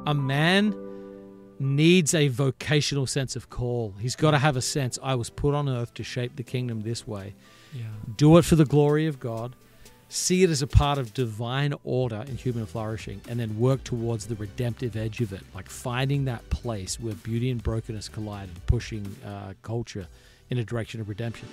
a man needs a vocational sense of call. He's got to have a sense, I was put on earth to shape the kingdom this way. Yeah. Do it for the glory of God. See it as a part of divine order and human flourishing, and then work towards the redemptive edge of it, like finding that place where beauty and brokenness collide and pushing culture in a direction of redemption.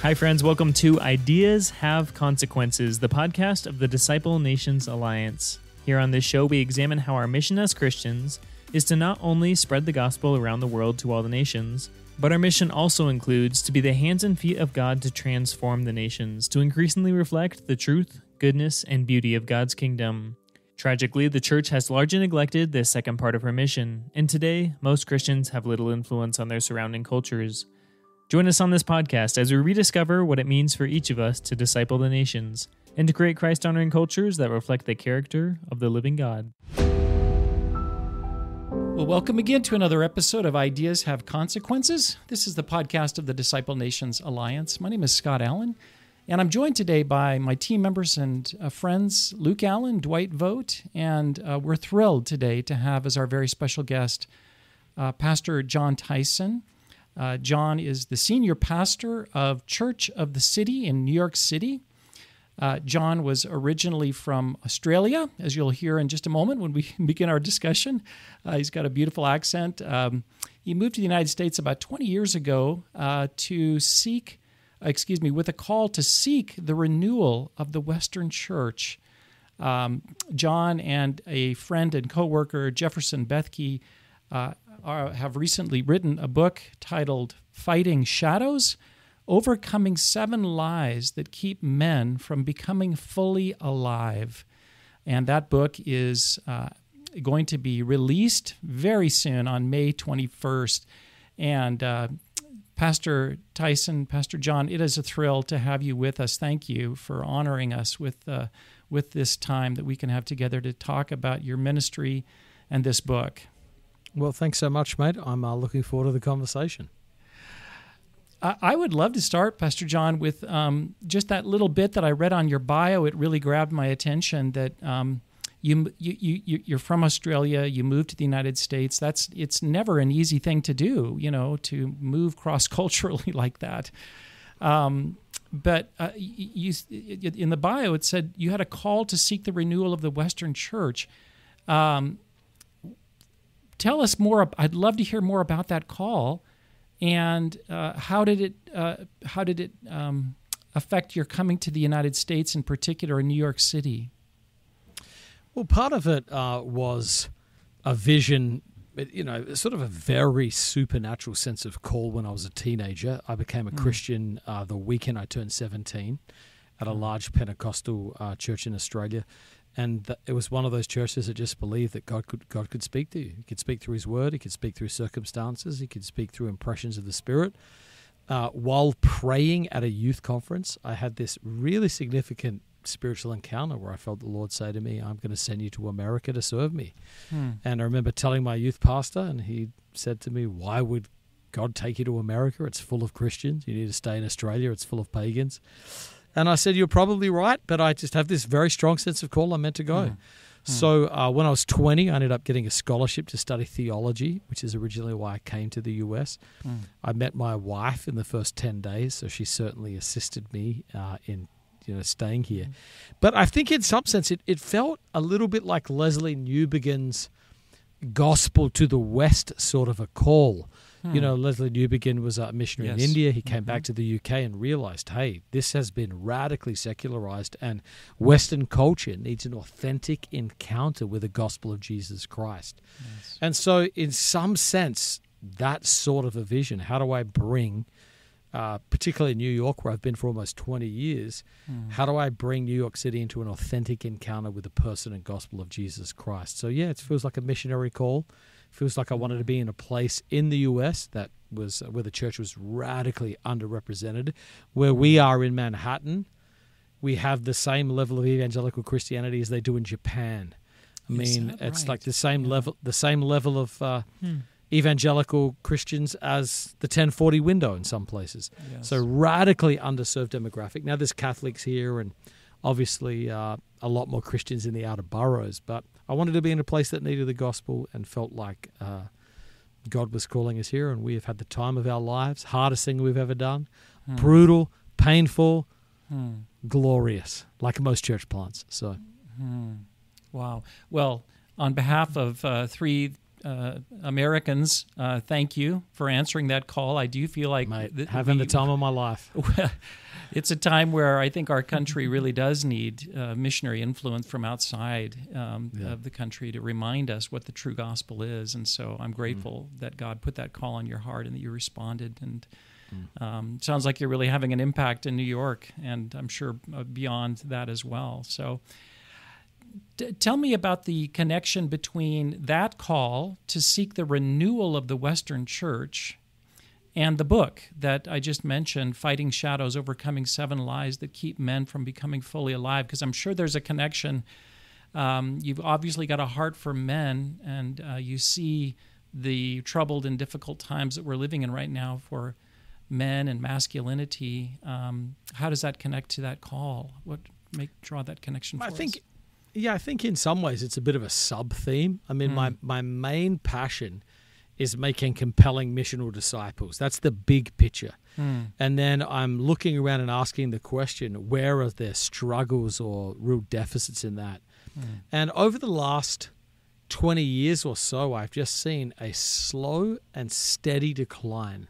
Hi, friends. Welcome to Ideas Have Consequences, the podcast of the Disciple Nations Alliance. Here on this show, we examine how our mission as Christians is to not only spread the gospel around the world to all the nations, but our mission also includes to be the hands and feet of God to transform the nations, to increasingly reflect the truth, goodness, and beauty of God's kingdom. Tragically, the church has largely neglected this second part of her mission, and today, most Christians have little influence on their surrounding cultures. Join us on this podcast as we rediscover what it means for each of us to disciple the nations and to create Christ-honoring cultures that reflect the character of the living God. Well, welcome again to another episode of Ideas Have Consequences. This is the podcast of the Disciple Nations Alliance. My name is Scott Allen, and I'm joined today by my team members and friends, Luke Allen, Dwight Vogt, and we're thrilled today to have as our very special guest, Pastor Jon Tyson. Jon is the senior pastor of Church of the City in New York City. Jon was originally from Australia, as you'll hear in just a moment when we begin our discussion. He's got a beautiful accent. He moved to the United States about 20 years ago with a call to seek the renewal of the Western Church. Jon and a friend and co-worker, Jeff Bethke, have recently written a book titled Fighting Shadows, Overcoming 7 Lies That Keep Men from Becoming Fully Alive. And that book is going to be released very soon on May 21st. And Pastor Tyson, Pastor Jon, it is a thrill to have you with us. Thank you for honoring us with this time that we can have together to talk about your ministry and this book. Well, thanks so much, mate. I'm looking forward to the conversation. I would love to start, Pastor Jon, with just that little bit that I read on your bio. It really grabbed my attention that you're from Australia, you moved to the United States. It's never an easy thing to do, to move cross-culturally like that. But in the bio, it said you had a call to seek the renewal of the Western Church. Tell us more. I'd love to hear more about that call. And how did it affect your coming to the United States, in particular in New York City? Well, part of it was a vision, sort of a very supernatural sense of call when I was a teenager. I became a Christian the weekend I turned 17 at a large Pentecostal church in Australia. And it was one of those churches that just believed that God could speak to you. He could speak through His Word. He could speak through circumstances. He could speak through impressions of the Spirit. While praying at a youth conference, I had this really significant spiritual encounter where I felt the Lord say to me, I'm going to send you to America to serve me. And I remember telling my youth pastor, and he said to me, why would God take you to America? It's full of Christians. You need to stay in Australia. It's full of pagans. And I said, you're probably right, but I just have this very strong sense of call I'm meant to go. So when I was 20, I ended up getting a scholarship to study theology, which is originally why I came to the U.S. I met my wife in the first 10 days, so she certainly assisted me in staying here. But I think in some sense it felt a little bit like Leslie Newbegin's gospel to the West sort of a call. Leslie Newbegin was a missionary in India. He came back to the UK and realized, hey, this has been radically secularized and Western culture needs an authentic encounter with the gospel of Jesus Christ. Yes. And so in some sense, that's sort of a vision. How do I bring, particularly in New York, where I've been for almost 20 years, how do I bring New York City into an authentic encounter with the person and gospel of Jesus Christ? So yeah, it feels like a missionary call. Feels like I wanted to be in a place in the U.S. that was where the church was radically underrepresented. Where we are in Manhattan, we have the same level of evangelical Christianity as they do in Japan. I mean, it's right? Like the same level of evangelical Christians as the 1040 window in some places. Yes. So radically underserved demographic. Now there's Catholics here and obviously a lot more Christians in the outer boroughs, but I wanted to be in a place that needed the gospel and felt like God was calling us here, and we have had the time of our lives, hardest thing we've ever done, brutal, painful, glorious, like most church plants. So, Wow. Well, on behalf of three Americans, thank you for answering that call. I do feel like mate, having the time of my life. It's a time where I think our country really does need missionary influence from outside of the country to remind us what the true gospel is. And so I'm grateful that God put that call on your heart and that you responded. And sounds like you're really having an impact in New York, and I'm sure beyond that as well. So tell me about the connection between that call to seek the renewal of the Western Church and the book that I just mentioned, Fighting Shadows, Overcoming 7 Lies That Keep Men from Becoming Fully Alive, because I'm sure there's a connection. You've obviously got a heart for men, and you see the troubled and difficult times that we're living in right now for men and masculinity. How does that connect to that call? What draw that connection for us? I think in some ways it's a bit of a sub-theme. I mean, my main passion is making compelling missional disciples. That's the big picture. And then I'm looking around and asking the question, where are there struggles or real deficits in that? And over the last 20 years or so, I've just seen a slow and steady decline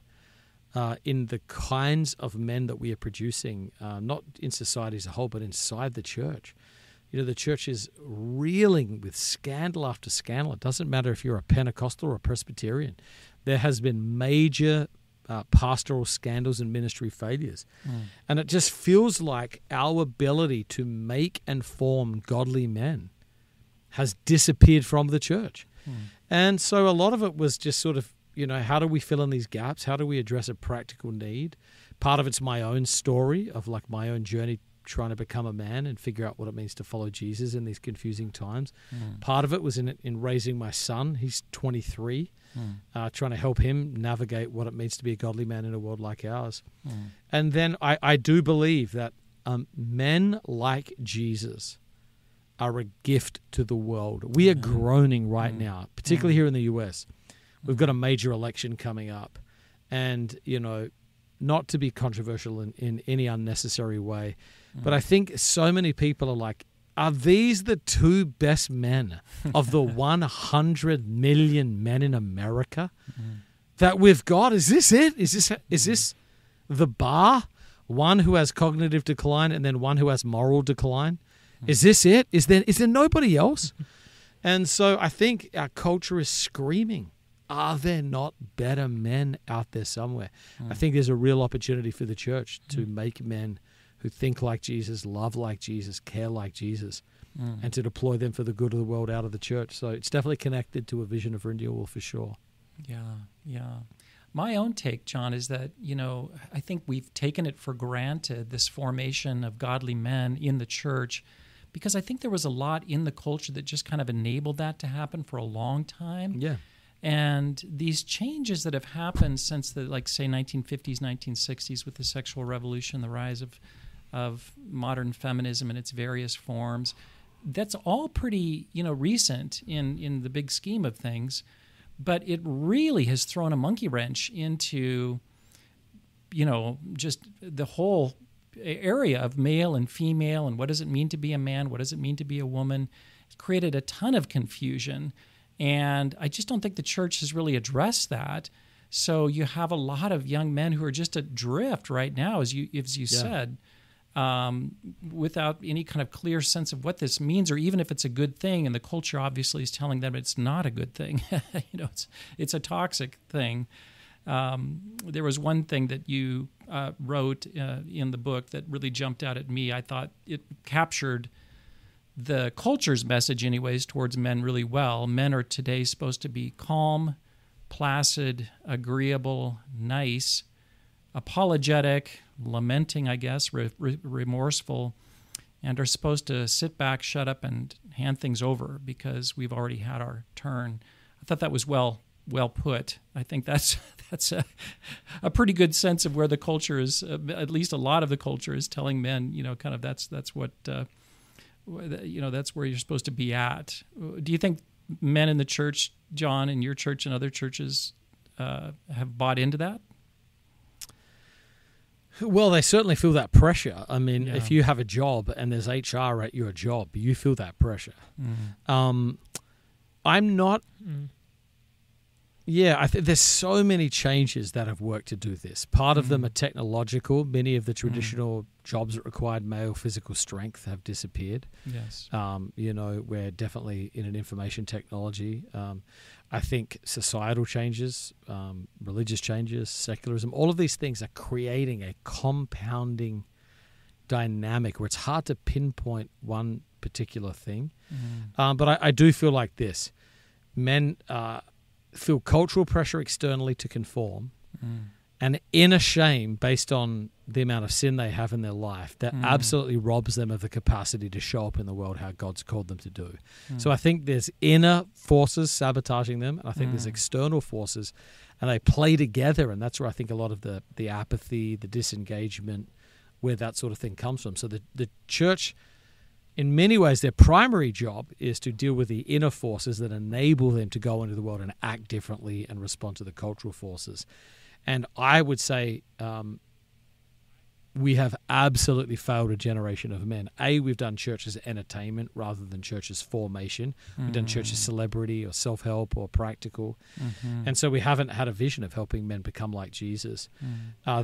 in the kinds of men that we are producing, not in society as a whole, but inside the church. You know, the church is reeling with scandal after scandal. It doesn't matter if you're a Pentecostal or a Presbyterian. There has been major pastoral scandals and ministry failures. And it just feels like our ability to make and form godly men has disappeared from the church. And so a lot of it was just sort of, you know, how do we fill in these gaps? How do we address a practical need? Part of it's my own story of like my own journey trying to become a man and figure out what it means to follow Jesus in these confusing times. Part of it was in raising my son. He's 23, trying to help him navigate what it means to be a godly man in a world like ours. And then I do believe that men like Jesus are a gift to the world. We are groaning right now, particularly here in the US. We've got a major election coming up. And, you know, not to be controversial in any unnecessary way, but I think so many people are like, are these the two best men of the 100 million men in America that we've got? Is this it? Is this the bar? One who has cognitive decline and then one who has moral decline? Is this it? Is there nobody else? And so I think our culture is screaming, are there not better men out there somewhere? I think there's a real opportunity for the church to make men who think like Jesus, love like Jesus, care like Jesus, and to deploy them for the good of the world out of the church. So it's definitely connected to a vision of renewal for sure. Yeah. My own take, John, is that, you know, I think we've taken it for granted, this formation of godly men in the church, because I think there was a lot in the culture that just kind of enabled that to happen for a long time. Yeah. And these changes that have happened since the, like, say, 1950s, 1960s with the sexual revolution, the rise of modern feminism in its various forms, that's all pretty, you know, recent in the big scheme of things. But it really has thrown a monkey wrench into, you know, just the whole area of male and female and what does it mean to be a man, what does it mean to be a woman. It's created a ton of confusion. And I just don't think the church has really addressed that. So you have a lot of young men who are just adrift right now, as you said, without any kind of clear sense of what this means, or even if it's a good thing. And the culture obviously is telling them it's not a good thing. You know, it's a toxic thing. There was one thing that you wrote in the book that really jumped out at me. I thought it captured the culture's message anyways towards men really well. Men are today supposed to be calm, placid, agreeable, nice, apologetic, lamenting, I guess, remorseful, and are supposed to sit back, shut up, and hand things over because we've already had our turn. I thought that was well well put. I think that's a pretty good sense of where the culture is. At least a lot of the culture is telling men, kind of that's what that's where you're supposed to be at. Do you think men in the church, John, in your church and other churches, have bought into that? Well, they certainly feel that pressure. I mean, if you have a job and there's HR at your job, you feel that pressure. I'm not. Yeah, I think there's so many changes that have worked to do this. Part of them are technological. Many of the traditional jobs that required male physical strength have disappeared. Yes. We're definitely in an information technology. I think societal changes, religious changes, secularism, all of these things are creating a compounding dynamic where it's hard to pinpoint one particular thing. But I do feel like this. Men feel cultural pressure externally to conform and inner shame based on the amount of sin they have in their life that absolutely robs them of the capacity to show up in the world how God's called them to do. So I think there's inner forces sabotaging them, and I think there's external forces, and they play together, and that's where I think a lot of the apathy, the disengagement, where that sort of thing comes from. So the church, in many ways, their primary job is to deal with the inner forces that enable them to go into the world and act differently and respond to the cultural forces. And I would say we have absolutely failed a generation of men. We've done church as entertainment rather than church as formation. We've done church as celebrity or self-help or practical. And so we haven't had a vision of helping men become like Jesus.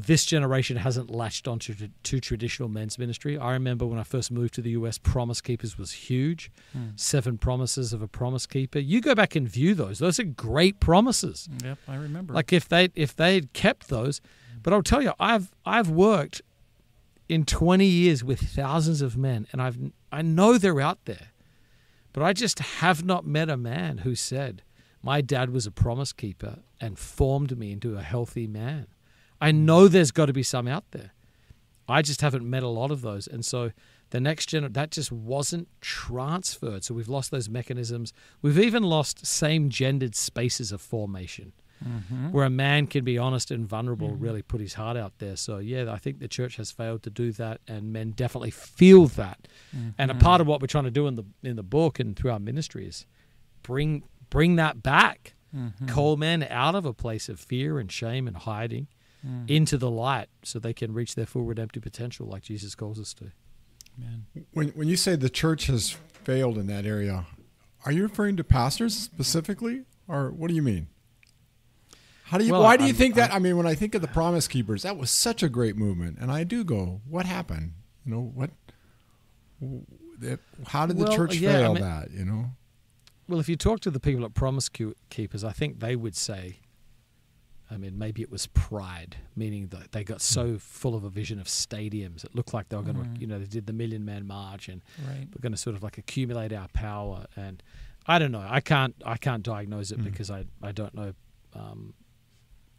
This generation hasn't latched onto to traditional men's ministry. I remember when I first moved to the US, Promise Keepers was huge. 7 promises of a promise keeper. You go back and view those. Those are great promises. Yep, I remember. Like if they had kept those. But I'll tell you, I've worked in 20 years with thousands of men, and I know they're out there, but I just have not met a man who said, my dad was a promise keeper and formed me into a healthy man. I know there's got to be some out there. I just haven't met a lot of those. And so the next generation, that just wasn't transferred. So we've lost those mechanisms. We've even lost same-gendered spaces of formation. Where a man can be honest and vulnerable, really put his heart out there. So, I think the church has failed to do that, and men definitely feel that. And a part of what we're trying to do in the book and through our ministry is bring that back. Call men out of a place of fear and shame and hiding into the light so they can reach their full redemptive potential like Jesus calls us to. Amen. When you say the church has failed in that area, are you referring to pastors specifically, or what do you mean? Why do you think that? I mean, when I think of the Promise Keepers, that was such a great movement, and I do go, what happened? How did the church fail that? Well, if you talk to the people at Promise Keepers, I think they would say, maybe it was pride, meaning that they got so full of a vision of stadiums. It looked like they were going to, they did the Million Man March, and we're going to sort of like accumulate our power. And I don't know. I can't diagnose it because I don't know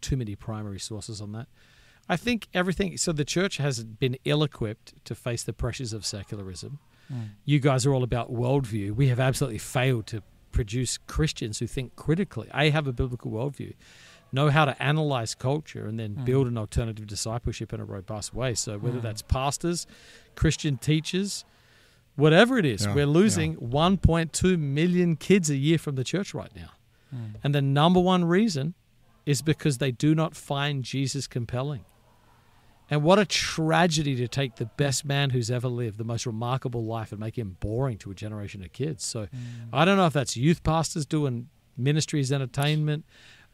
too many primary sources on that. I think so the church has been ill-equipped to face the pressures of secularism. You guys are all about worldview. We have absolutely failed to produce Christians who think critically. Have a biblical worldview, know how to analyze culture, and then build an alternative discipleship in a robust way. So whether that's pastors, Christian teachers, whatever it is, we're losing 1.2 million kids a year from the church right now. And the number one reason is because they do not find Jesus compelling. And what a tragedy to take the best man who's ever lived, the most remarkable life, and make him boring to a generation of kids. So I don't know if that's youth pastors doing ministries entertainment.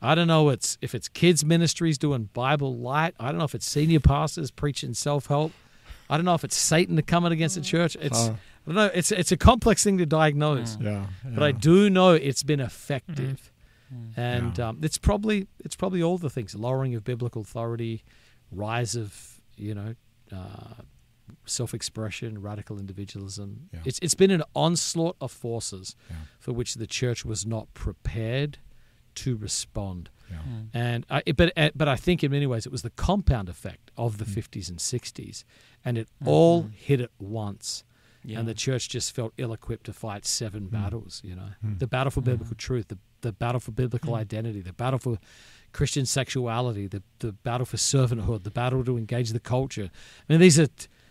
I don't know if it's kids ministries doing Bible light. I don't know if it's senior pastors preaching self-help. I don't know if it's Satan coming against the church. I don't know. It's a complex thing to diagnose. But I do know it's been effective. And it's probably all the things: lowering of biblical authority, rise of self-expression, radical individualism. It's been an onslaught of forces for which the church was not prepared to respond. And but I think in many ways it was the compound effect of the 50s and 60s, and it all hit at once. And the church just felt ill-equipped to fight 7 battles. The battle for biblical truth, the battle for biblical identity, the battle for Christian sexuality, the battle for servanthood, the battle to engage the culture. I mean, these are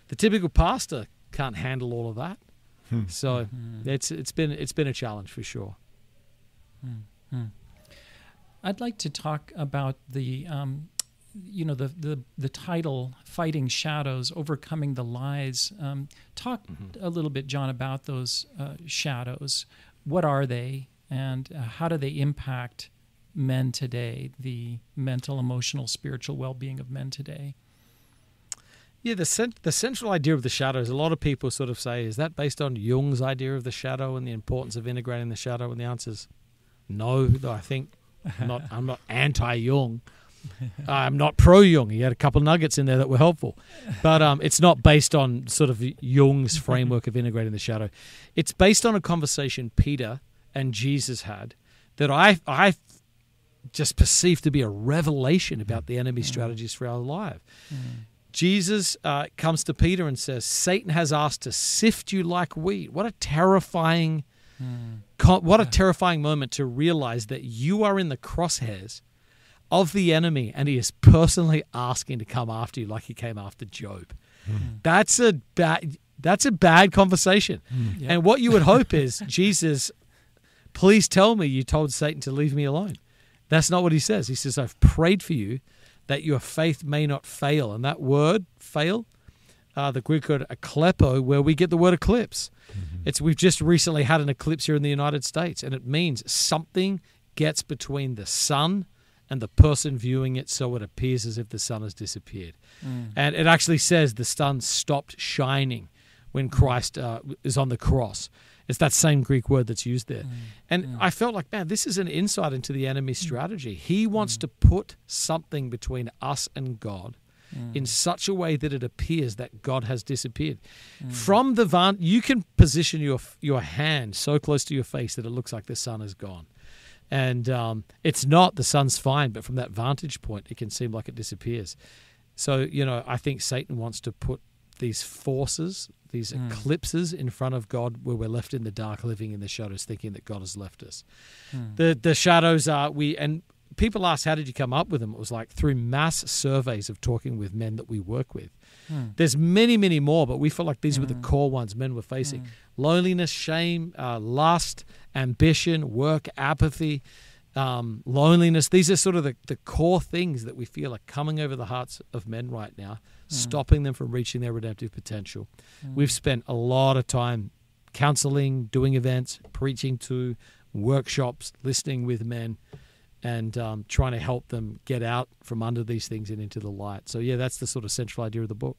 the typical pastor can't handle all of that. So it's been a challenge for sure. I'd like to talk about the title, Fighting Shadows, Overcoming the Lies. Talk a little bit, John, about those shadows. What are they, and how do they impact men today, the mental, emotional, spiritual well-being of men today? Yeah, the central idea of the shadows, a lot of people sort of say, is that based on Jung's idea of the shadow and the importance of integrating the shadow? And the answer is no. Though I think I'm not anti-Jung. I'm not pro-Jung. He had a couple of nuggets in there that were helpful. But it's not based on sort of Jung's framework of integrating the shadow. It's based on a conversation Peter and Jesus had that I just perceived to be a revelation about the enemy's strategies for our life. Jesus comes to Peter and says, Satan has asked to sift you like wheat. What a terrifying moment to realize that you are in the crosshairs of the enemy and he is personally asking to come after you like he came after Job. That's a bad conversation. And what you would hope is, Jesus, please tell me you told Satan to leave me alone. That's not what he says. He says, I've prayed for you that your faith may not fail. And that word, fail, the Greek word eklepo, where we get the word eclipse. We've just recently had an eclipse here in the United States, and it means something gets between the sun and the person viewing it, so it appears as if the sun has disappeared. And it actually says the sun stopped shining when Christ is on the cross. It's that same Greek word that's used there. And I felt like, man, this is an insight into the enemy's strategy. He wants to put something between us and God in such a way that it appears that God has disappeared. From the you can position your hand so close to your face that it looks like the sun is gone. And it's not, the sun's fine, but from that vantage point, it can seem like it disappears. So, I think Satan wants to put these forces, these eclipses in front of God, where we're left in the dark, living in the shadows, thinking that God has left us. The shadows are, and people ask, how did you come up with them? It was like through mass surveys of talking with men that we work with. There's many, many more, but we feel like these were the core ones men were facing. Loneliness, shame, lust, ambition, work, apathy, loneliness. These are sort of the core things that we feel are coming over the hearts of men right now, stopping them from reaching their redemptive potential. We've spent a lot of time counseling, doing events, preaching to, workshops, listening with men, and trying to help them get out from under these things and into the light. So, yeah, that's the sort of central idea of the book.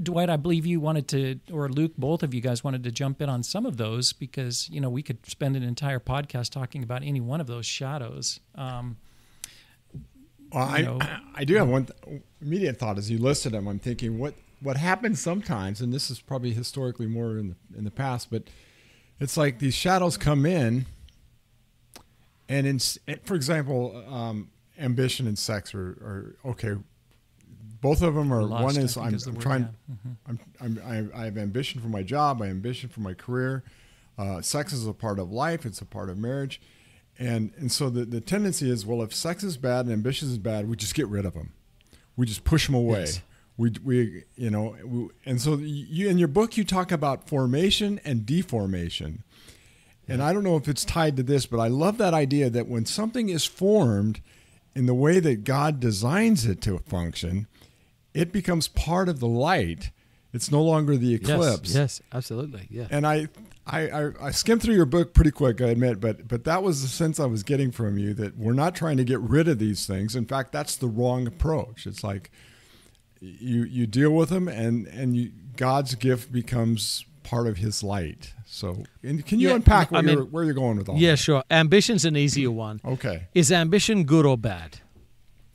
Dwight, I believe you wanted to, or Luke, both of you guys wanted to jump in on some of those because, we could spend an entire podcast talking about any one of those shadows. I do have one immediate thought as you listed them. I'm thinking what happens sometimes, and this is probably historically more in the past, but it's like these shadows come in, and for example, ambition and sex are okay. Both of them are. One is I have ambition for my job. I have ambition for my career. Sex is a part of life. It's a part of marriage, and so the tendency is, well, if sex is bad and ambition is bad, we just get rid of them. We just push them away. Yes. And so you in your book you talk about formation and deformation, and I don't know if it's tied to this, but I love that idea that when something is formed in the way that God designs it to function, it becomes part of the light. It's no longer the eclipse. Yes, absolutely. Yeah. And I skimmed through your book pretty quick, I admit, but that was the sense I was getting from you, that we're not trying to get rid of these things. In fact, that's the wrong approach. It's like you deal with them, and God's gift becomes part of His light. So, can you unpack where you're going with all that? Yeah, sure. Ambition's an easier one. Okay. Is ambition good or bad?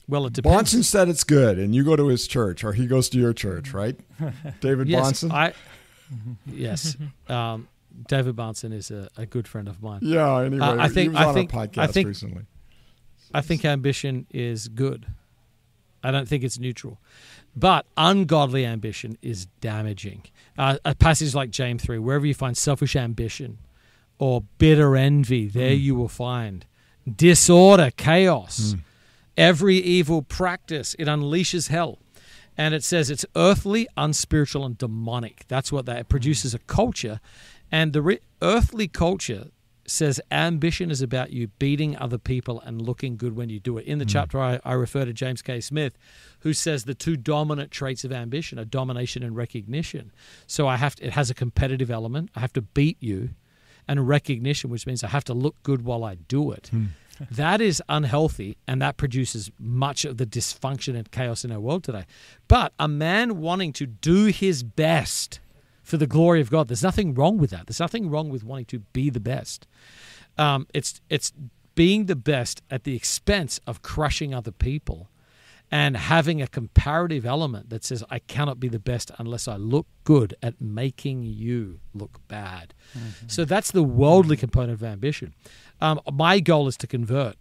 Well, it depends. Bahnsen said it's good, and you go to his church, or he goes to your church, right? David Bahnsen? Yes. David Bahnsen is a good friend of mine. Yeah, anyway, he was on a podcast recently. I think ambition is good. I don't think it's neutral. But ungodly ambition is damaging. A passage like James 3, wherever you find selfish ambition, or bitter envy. There you will find disorder, chaos, every evil practice. It unleashes hell. And it says it's earthly, unspiritual, and demonic. That's what it produces, a culture. And the earthly culture says ambition is about you beating other people and looking good when you do it. In the chapter, I refer to James K. Smith, who says the two dominant traits of ambition are domination and recognition. So it has a competitive element. I have to beat you, and recognition, which means I have to look good while I do it. That is unhealthy, and that produces much of the dysfunction and chaos in our world today. But a man wanting to do his best for the glory of God, there's nothing wrong with that. There's nothing wrong with wanting to be the best. It's being the best at the expense of crushing other people and having a comparative element that says, I cannot be the best unless I look good at making you look bad. So that's the worldly component of ambition. My goal is to convert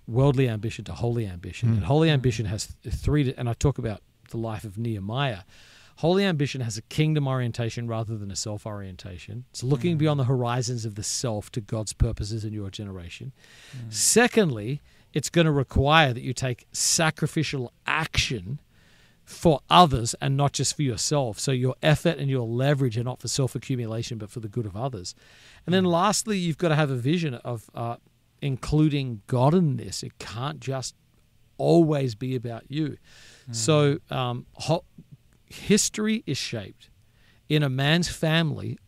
worldly ambition to holy ambition. And holy ambition has three, and I talk about the life of Nehemiah. Holy ambition has a kingdom orientation rather than a self-orientation. It's looking beyond the horizons of the self to God's purposes in your generation. Secondly, it's going to require that you take sacrificial action for others and not just for yourself. So your effort and your leverage are not for self-accumulation, but for the good of others. And then lastly, you've got to have a vision of including God in this. It can't just always be about you. So history is shaped in a man's family,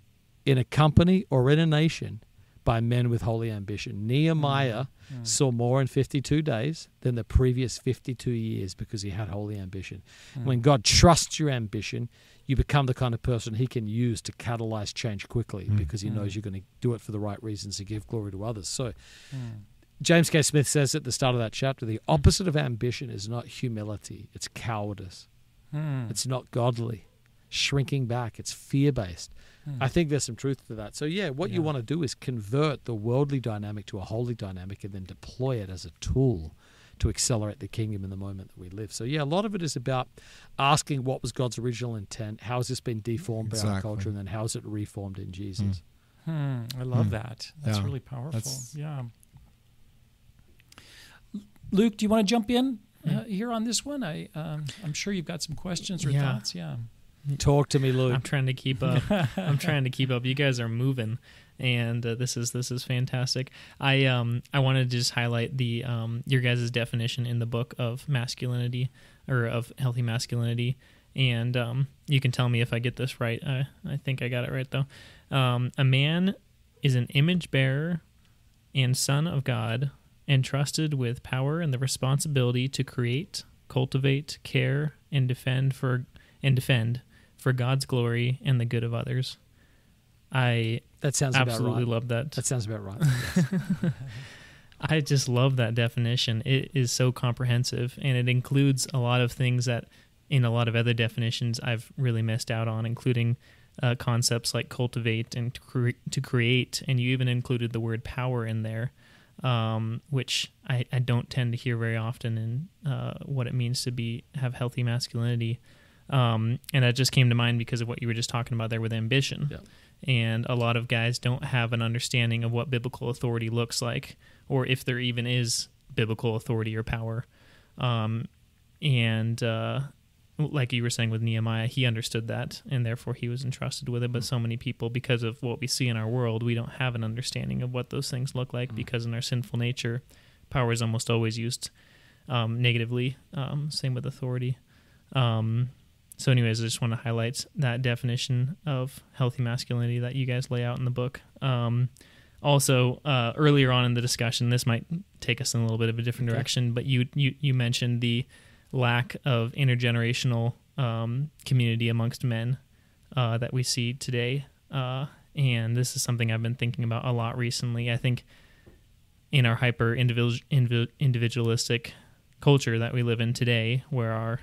in a company, or in a nation by men with holy ambition. Nehemiah saw more in 52 days than the previous 52 years because he had holy ambition. When God trusts your ambition, you become the kind of person he can use to catalyze change quickly because he knows you're going to do it for the right reasons to give glory to others. So James K. Smith says at the start of that chapter, the opposite of ambition is not humility, it's cowardice. It's not godly. Shrinking back, it's fear-based. I think there's some truth to that. So what you want to do is convert the worldly dynamic to a holy dynamic and then deploy it as a tool to accelerate the kingdom in the moment that we live. So a lot of it is about asking what was God's original intent, how has this been deformed by our culture, and then how is it reformed in Jesus. I love that. That's really powerful. Luke, do you want to jump in here on this one? I'm sure you've got some questions or thoughts. Talk to me, Luke. I'm trying to keep up. You guys are moving, and this is fantastic. I wanted to just highlight the your guys' definition in the book of masculinity, or of healthy masculinity, and you can tell me if I get this right. I think I got it right though. A man is an image bearer and son of God, entrusted with power and the responsibility to create, cultivate, care, and defend for God's glory and the good of others. That sounds absolutely about right. Love that. That sounds about right. Yes. I just love that definition. It is so comprehensive, and it includes a lot of things that in a lot of other definitions I've really missed out on, including concepts like cultivate and to create, and you even included the word power in there, which I don't tend to hear very often in what it means to have healthy masculinity. And that just came to mind because of what you were just talking about there with ambition. Yeah. And a lot of guys don't have an understanding of what biblical authority looks like, or if there even is biblical authority or power. Like you were saying with Nehemiah, he understood that, and therefore he was entrusted with it. But so many people, because of what we see in our world, we don't have an understanding of what those things look like, because in our sinful nature, power is almost always used negatively. Same with authority. So anyways, I just want to highlight that definition of healthy masculinity that you guys lay out in the book. Also, earlier on in the discussion, this might take us in a little bit of a different direction, but you mentioned the lack of intergenerational community amongst men that we see today. And this is something I've been thinking about a lot recently. I think in our hyper individualistic culture that we live in today, where our,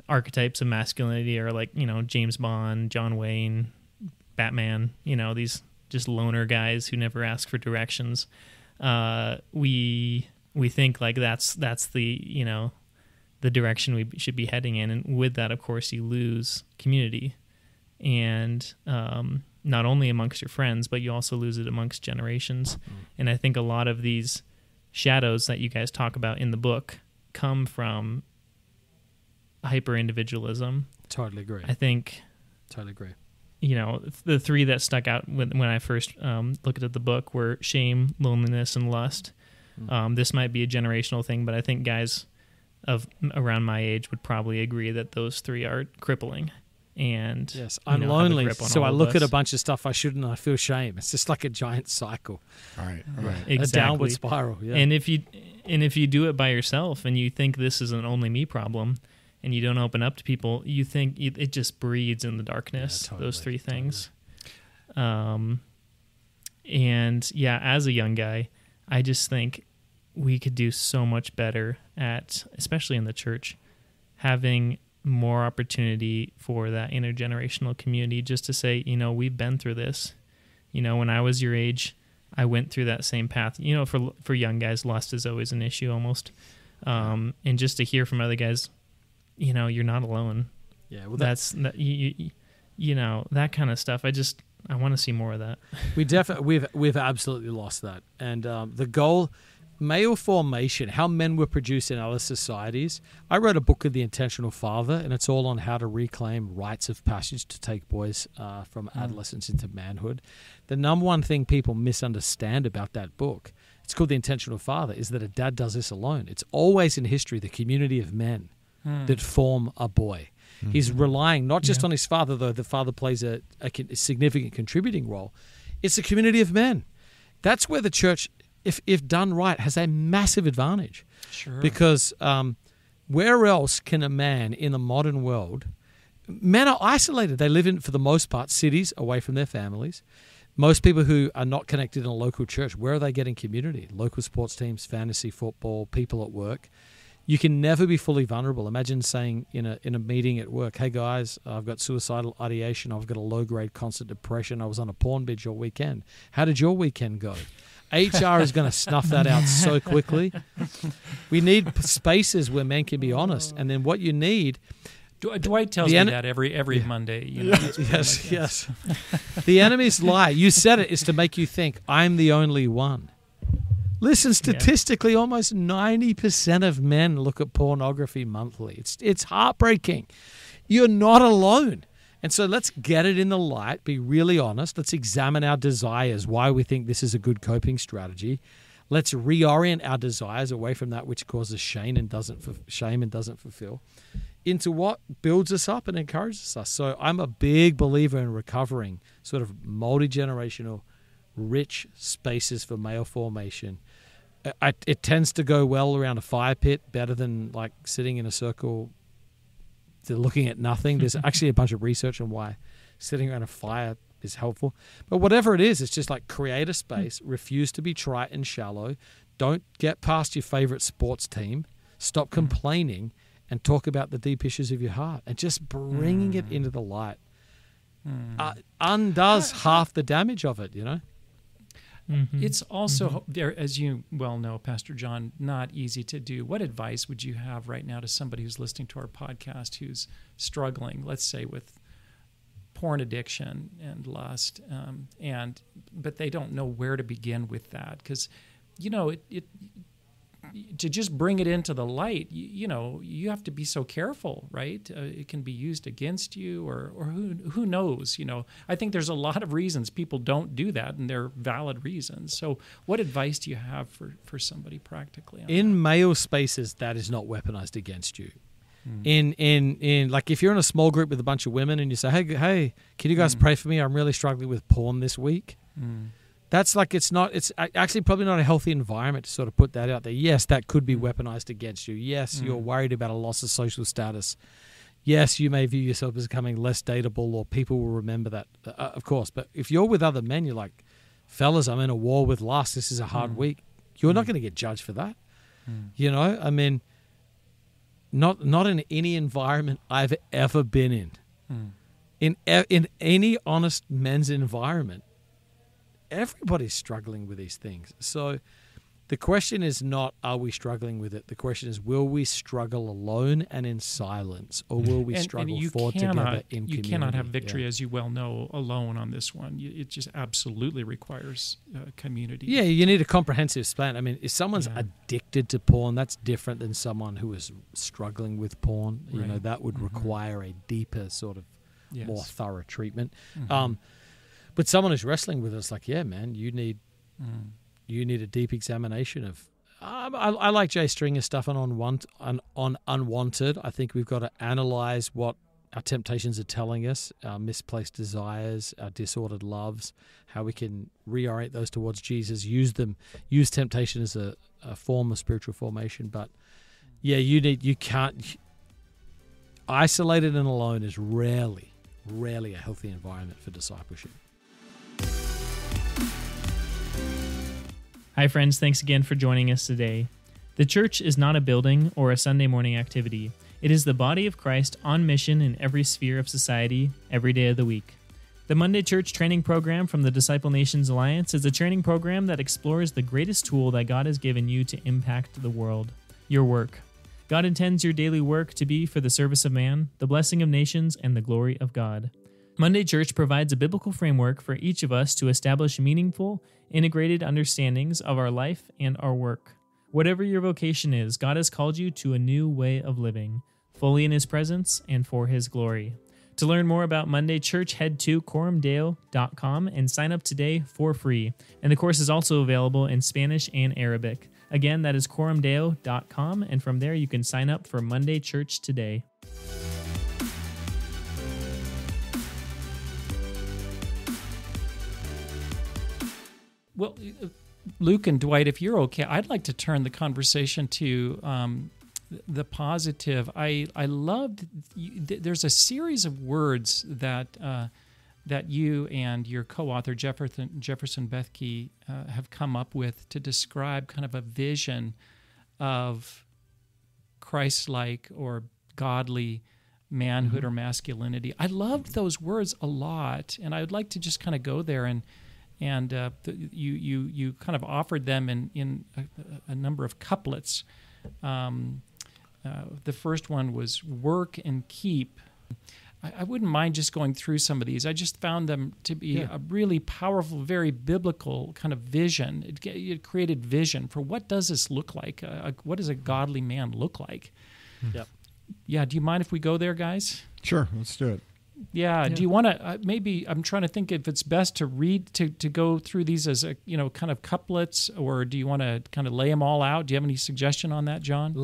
archetypes of masculinity are like, James Bond, John Wayne, Batman, these just loner guys who never ask for directions. We think like that's the, the direction we should be heading in. And with that, of course, you lose community. And not only amongst your friends, but you also lose it amongst generations. And I think a lot of these shadows that you guys talk about in the book come from hyper-individualism. Totally agree. I think... Totally agree. You know, the three that stuck out when I first looked at the book were shame, loneliness, and lust. This might be a generational thing, but I think guys of around my age would probably agree that those three are crippling. And yes, I'm lonely, so I look at a bunch of stuff I shouldn't. I feel shame. It's just like a giant cycle, right? Exactly. A downward spiral. Yeah. And if you do it by yourself and you think this is an only me problem, and you don't open up to people, you think it just breeds in the darkness. Yeah, totally, those three things. Totally. And yeah, as a young guy, I just think we could do so much better at, especially in the church, having more opportunity for that intergenerational community, just to say, you know, we've been through this. You know, when I was your age, I went through that same path. You know, for young guys, lust is always an issue almost. And just to hear from other guys, you know, you're not alone. Yeah, well, you know, that kind of stuff. I want to see more of that. We've absolutely lost that. And the goal, male formation, how men were produced in other societies. I wrote a book of The Intentional Father, and it's all on how to reclaim rites of passage to take boys from adolescence into manhood. The number one thing people misunderstand about that book, it's called The Intentional Father, is that a dad does this alone. It's always in history the community of men that form a boy. Mm-hmm. He's relying not just on his father, though the father plays a significant contributing role. It's a community of men. That's where the church, if done right, has a massive advantage. Sure. Because where else can a man in the modern world, men are isolated. They live in, for the most part, cities away from their families. Most people who are not connected in a local church, where are they getting community? Local sports teams, fantasy football, people at work. You can never be fully vulnerable. Imagine saying in a meeting at work, hey guys, I've got suicidal ideation, I've got a low-grade constant depression, I was on a porn binge all weekend. How did your weekend go? HR is going to snuff that out so quickly. We need spaces where men can be honest. And then what you need... Dwight tells me that every Monday. You know, yes. The enemy's lie, you said it, is to make you think, I'm the only one. Listen, statistically, almost 90% of men look at pornography monthly. It's heartbreaking. You're not alone. And so let's get it in the light, be really honest. Let's examine our desires, why we think this is a good coping strategy. Let's reorient our desires away from that which causes shame and doesn't fulfill, into what builds us up and encourages us. So I'm a big believer in recovering sort of multi-generational, rich spaces for male formation. It tends to go well around a fire pit, better than like sitting in a circle looking at nothing. There's actually a bunch of research on why sitting around a fire is helpful. But whatever it is, it's just like create a space, refuse to be trite and shallow, don't get past your favorite sports team, stop complaining, and talk about the deep issues of your heart. And just bringing it into the light undoes half the damage of it, you know? Mm-hmm. It's also, as you well know, Pastor Jon, not easy to do. What advice would you have right now to somebody who's listening to our podcast who's struggling, let's say, with porn addiction and lust, but they don't know where to begin with that? Because, you know, to just bring it into the light, you know, you have to be so careful, right? It can be used against you, or who knows? You know, I think there's a lot of reasons people don't do that, and they're valid reasons. So, what advice do you have for somebody practically? In male spaces, that is not weaponized against you. In like if you're in a small group with a bunch of women and you say, hey, can you guys pray for me? I'm really struggling with porn this week. That's like, it's actually probably not a healthy environment to sort of put that out there. Yes, that could be weaponized against you. Yes, you're worried about a loss of social status. Yes, you may view yourself as becoming less dateable, or people will remember that, of course. But if you're with other men, you're like, fellas, I'm in a war with lust. This is a hard week. You're not going to get judged for that. You know, I mean, not in any environment I've ever been in. In any honest men's environment, everybody's struggling with these things. So The question is not, are we struggling with it? The question is, will we struggle alone and in silence, or will we struggle together in community? You cannot have victory, as you well know, alone on this one. It just absolutely requires community. Yeah, you need a comprehensive plan. I mean, if someone's addicted to porn, that's different than someone who is struggling with porn. You know, that would require a deeper sort of more thorough treatment. But someone who's wrestling with us, like, yeah, man, you need a deep examination of. I like Jay Stringer's stuff on unwanted. I think we've got to analyze what our temptations are telling us, our misplaced desires, our disordered loves, how we can reorient those towards Jesus. Use temptation as a form of spiritual formation. But yeah, you can't. Isolated and alone is rarely a healthy environment for discipleship. Hi, friends. Thanks again for joining us today. The church is not a building or a Sunday morning activity. It is the body of Christ on mission in every sphere of society, every day of the week. The Monday Church Training Program from the Disciple Nations Alliance is a training program that explores the greatest tool that God has given you to impact the world, your work. God intends your daily work to be for the service of man, the blessing of nations, and the glory of God. Monday Church provides a biblical framework for each of us to establish meaningful, integrated understandings of our life and our work. Whatever your vocation is, God has called you to a new way of living, fully in His presence and for His glory. To learn more about Monday Church, head to quorumdeo.com and sign up today for free. And the course is also available in Spanish and Arabic. Again, that is quorumdeo.com, and from there you can sign up for Monday Church today. Well, Luke and Dwight, if you're okay, I'd like to turn the conversation to the positive. I loved. There's a series of words that you and your co-author Jefferson Bethke have come up with to describe kind of a vision of Christ-like or godly manhood or masculinity. I loved those words a lot, and I would like to just kind of go there and you kind of offered them in a number of couplets. The first one was work and keep. I wouldn't mind just going through some of these. I just found them to be a really powerful, very biblical kind of vision. It created vision for what does this look like? What does a godly man look like? Yep. Yeah, do you mind if we go there, guys? Sure, let's do it. Yeah. Do you want to maybe? I'm trying to think if it's best to read to go through these as a kind of couplets, or do you want to kind of lay them all out? Do you have any suggestion on that, John?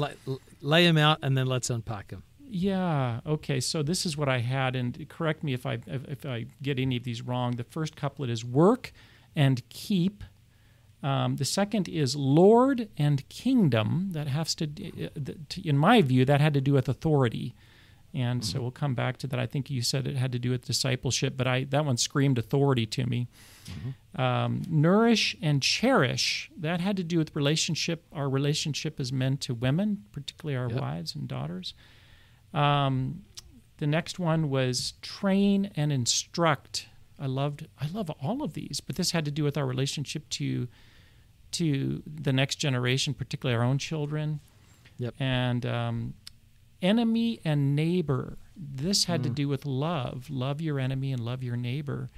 Lay them out and then let's unpack them. Yeah. Okay. So this is what I had, and correct me if I get any of these wrong. The first couplet is work and keep. The second is Lord and kingdom. That has to, in my view, that had to do with authority. And so we'll come back to that. I think you said it had to do with discipleship, but that one screamed authority to me. Nourish and cherish, that had to do with relationship, our relationship as men to women, particularly our wives and daughters. The next one was train and instruct. I love all of these, but this had to do with our relationship to the next generation, particularly our own children. Yep. And enemy and neighbor. This had to do with love. Love your enemy and love your neighbor.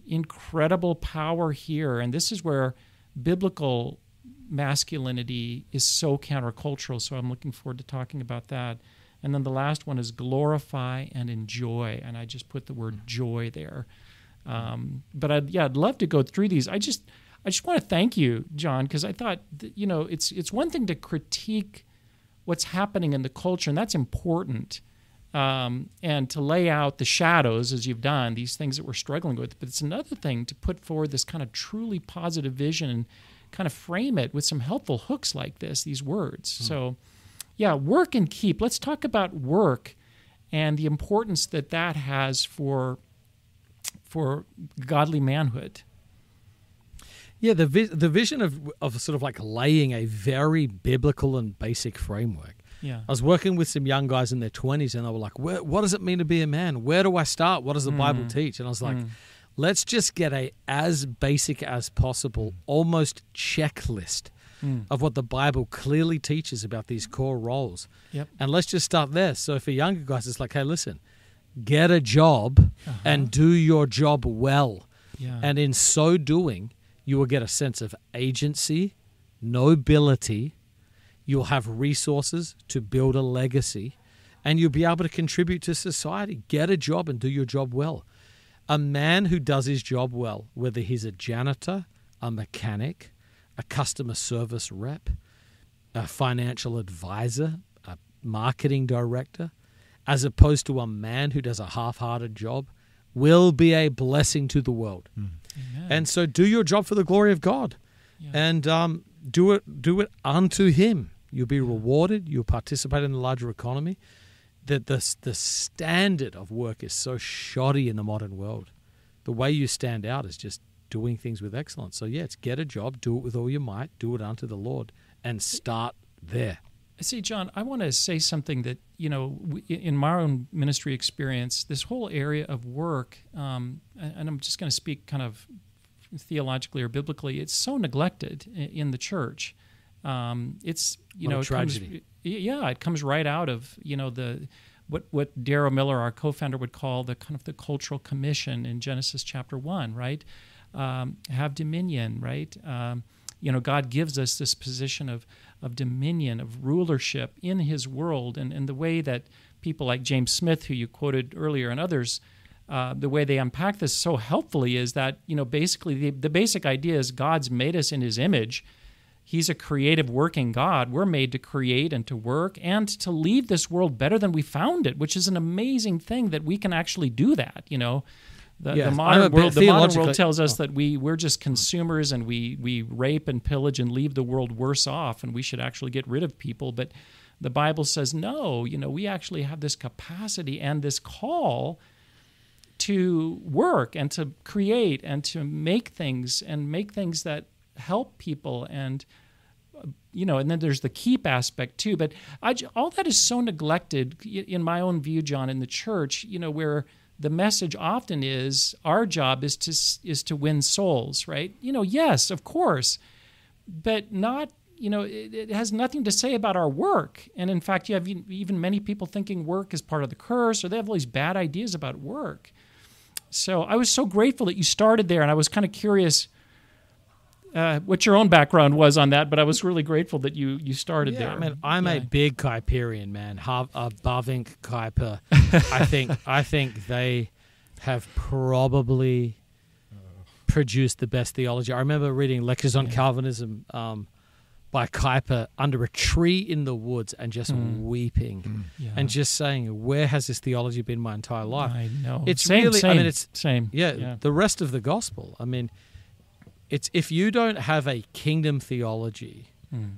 Incredible power here. And this is where biblical masculinity is so countercultural. So I'm looking forward to talking about that. And then the last one is glorify and enjoy. And I just put the word joy there. But I'd love to go through these. I just want to thank you, John, because I thought, it's one thing to critique what's happening in the culture, and that's important, and to lay out the shadows, as you've done, these things that we're struggling with. But it's another thing to put forward this kind of truly positive vision and kind of frame it with some helpful hooks like these words. So, work and keep. Let's talk about work and the importance that has for godly manhood. Yeah, the vision of sort of like laying a very biblical and basic framework. Yeah. I was working with some young guys in their 20s, and they were like, what does it mean to be a man? Where do I start? What does the Bible teach? And I was like, let's just get as basic as possible, almost checklist of what the Bible clearly teaches about these core roles. Yep. And let's just start there. So for younger guys, it's like, hey, listen, get a job and do your job well. Yeah. And in so doing, you will get a sense of agency, nobility. You'll have resources to build a legacy, and you'll be able to contribute to society. Get a job and do your job well. A man who does his job well, whether he's a janitor, a mechanic, a customer service rep, a financial advisor, a marketing director, as opposed to a man who does a half-hearted job, will be a blessing to the world. Amen. And so do your job for the glory of God, and do it unto Him. You'll be rewarded. You'll participate in the larger economy. The standard of work is so shoddy in the modern world. The way you stand out is just doing things with excellence. So it's get a job, do it with all your might, do it unto the Lord, and start there. See, John, I want to say something that, in my own ministry experience, this whole area of work, and I'm just going to speak kind of theologically or biblically, it's so neglected in the church. It's, What a tragedy. It comes right out of, what Darrell Miller, our co-founder, would call the kind of the cultural commission in Genesis chapter 1, right? Have dominion, right? God gives us this position of dominion, of rulership in His world, and the way that people like James Smith, who you quoted earlier, and others, the way they unpack this so helpfully is that, basically the basic idea is God's made us in His image. He's a creative, working God. We're made to create and to work and to leave this world better than we found it, which is an amazing thing that we can actually do that, The modern world tells us that we're just consumers and we rape and pillage and leave the world worse off, and we should actually get rid of people. But the Bible says, no, we actually have this capacity and this call to work and to create and to make things that help people, and and then there's the keep aspect too. But all that is so neglected in my own view, John, in the church, where the message often is our job is to win souls, right? Yes, of course, but not, it has nothing to say about our work. And in fact, you have even many people thinking work is part of the curse, or they have all these bad ideas about work. So I was so grateful that you started there, and I was kind of curious what your own background was on that, but I was really grateful that you started there. I mean, I'm a big Kuiperian, man. Bavinck Kuiper. I think they have probably produced the best theology. I remember reading Lectures on Calvinism by Kuiper under a tree in the woods and just weeping and just saying, where has this theology been my entire life? I know. It's same. Yeah, the rest of the gospel. I mean, it's if you don't have a kingdom theology,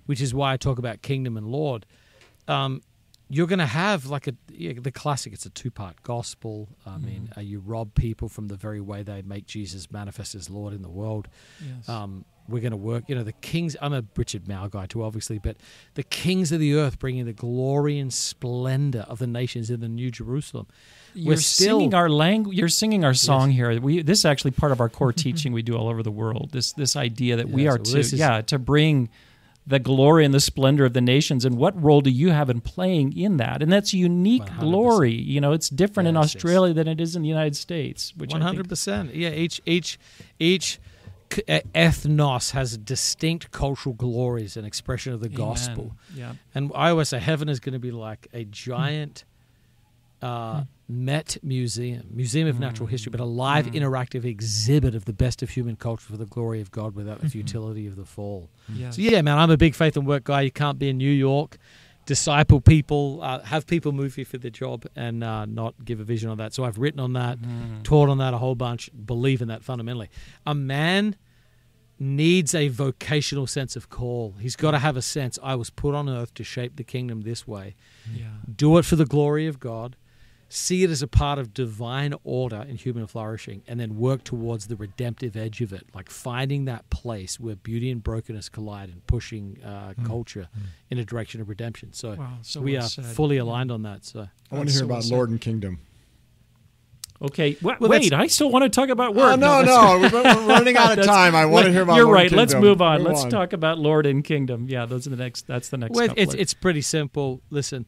which is why I talk about kingdom and Lord, you're going to have the classic. It's a two-part gospel. I mean, you rob people from the very way they make Jesus manifest as Lord in the world. Yes. We're going to work. The kings. I'm a Richard Mouw guy too, obviously, but the kings of the earth bringing the glory and splendor of the nations in the New Jerusalem. You're singing our language. You're singing our song here. This is actually part of our core teaching we do all over the world. This idea that we are to bring the glory and the splendor of the nations. And what role do you have in playing in that? And that's unique 100%. Glory. It's different in Australia than it is in the United States. Which 100%. Yeah, each ethnos has distinct cultural glories and expression of the gospel. Yeah. And I always say heaven is going to be like a giant Met Museum of Natural History, but a live interactive exhibit of the best of human culture for the glory of God without the futility of the fall. Yes. So man, I'm a big faith and work guy. You can't be in New York, disciple people, have people move here for their job, and not give a vision on that. So I've written on that, taught on that a whole bunch, believe in that fundamentally. A man needs a vocational sense of call. He's got to have a sense, I was put on earth to shape the kingdom this way. Yeah. Do it for the glory of God. See it as a part of divine order in human flourishing, and then work towards the redemptive edge of it, like finding that place where beauty and brokenness collide and pushing culture in a direction of redemption. So, we are fully aligned on that. So I want to hear about Lord and Kingdom. Okay, wait, I still want to talk about word. No, we're running out of time. I want to hear about You're Lord right. and Let's Kingdom. move on. Let's talk about Lord and Kingdom. Yeah, that's the next Well, couplet. it's pretty simple. Listen,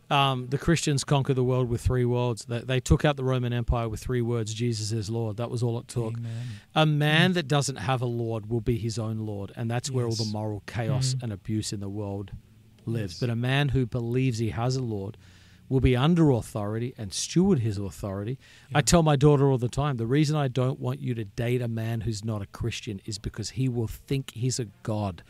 the Christians conquered the world with 3 words. They took out the Roman Empire with 3 words, Jesus is Lord. That was all it took. Amen. A man that doesn't have a Lord will be his own Lord, and that's where all the moral chaos and abuse in the world lives. But a man who believes he has a Lord will be under authority and steward his authority. I tell my daughter all the time, the reason I don't want you to date a man who's not a Christian is because he will think he's a god.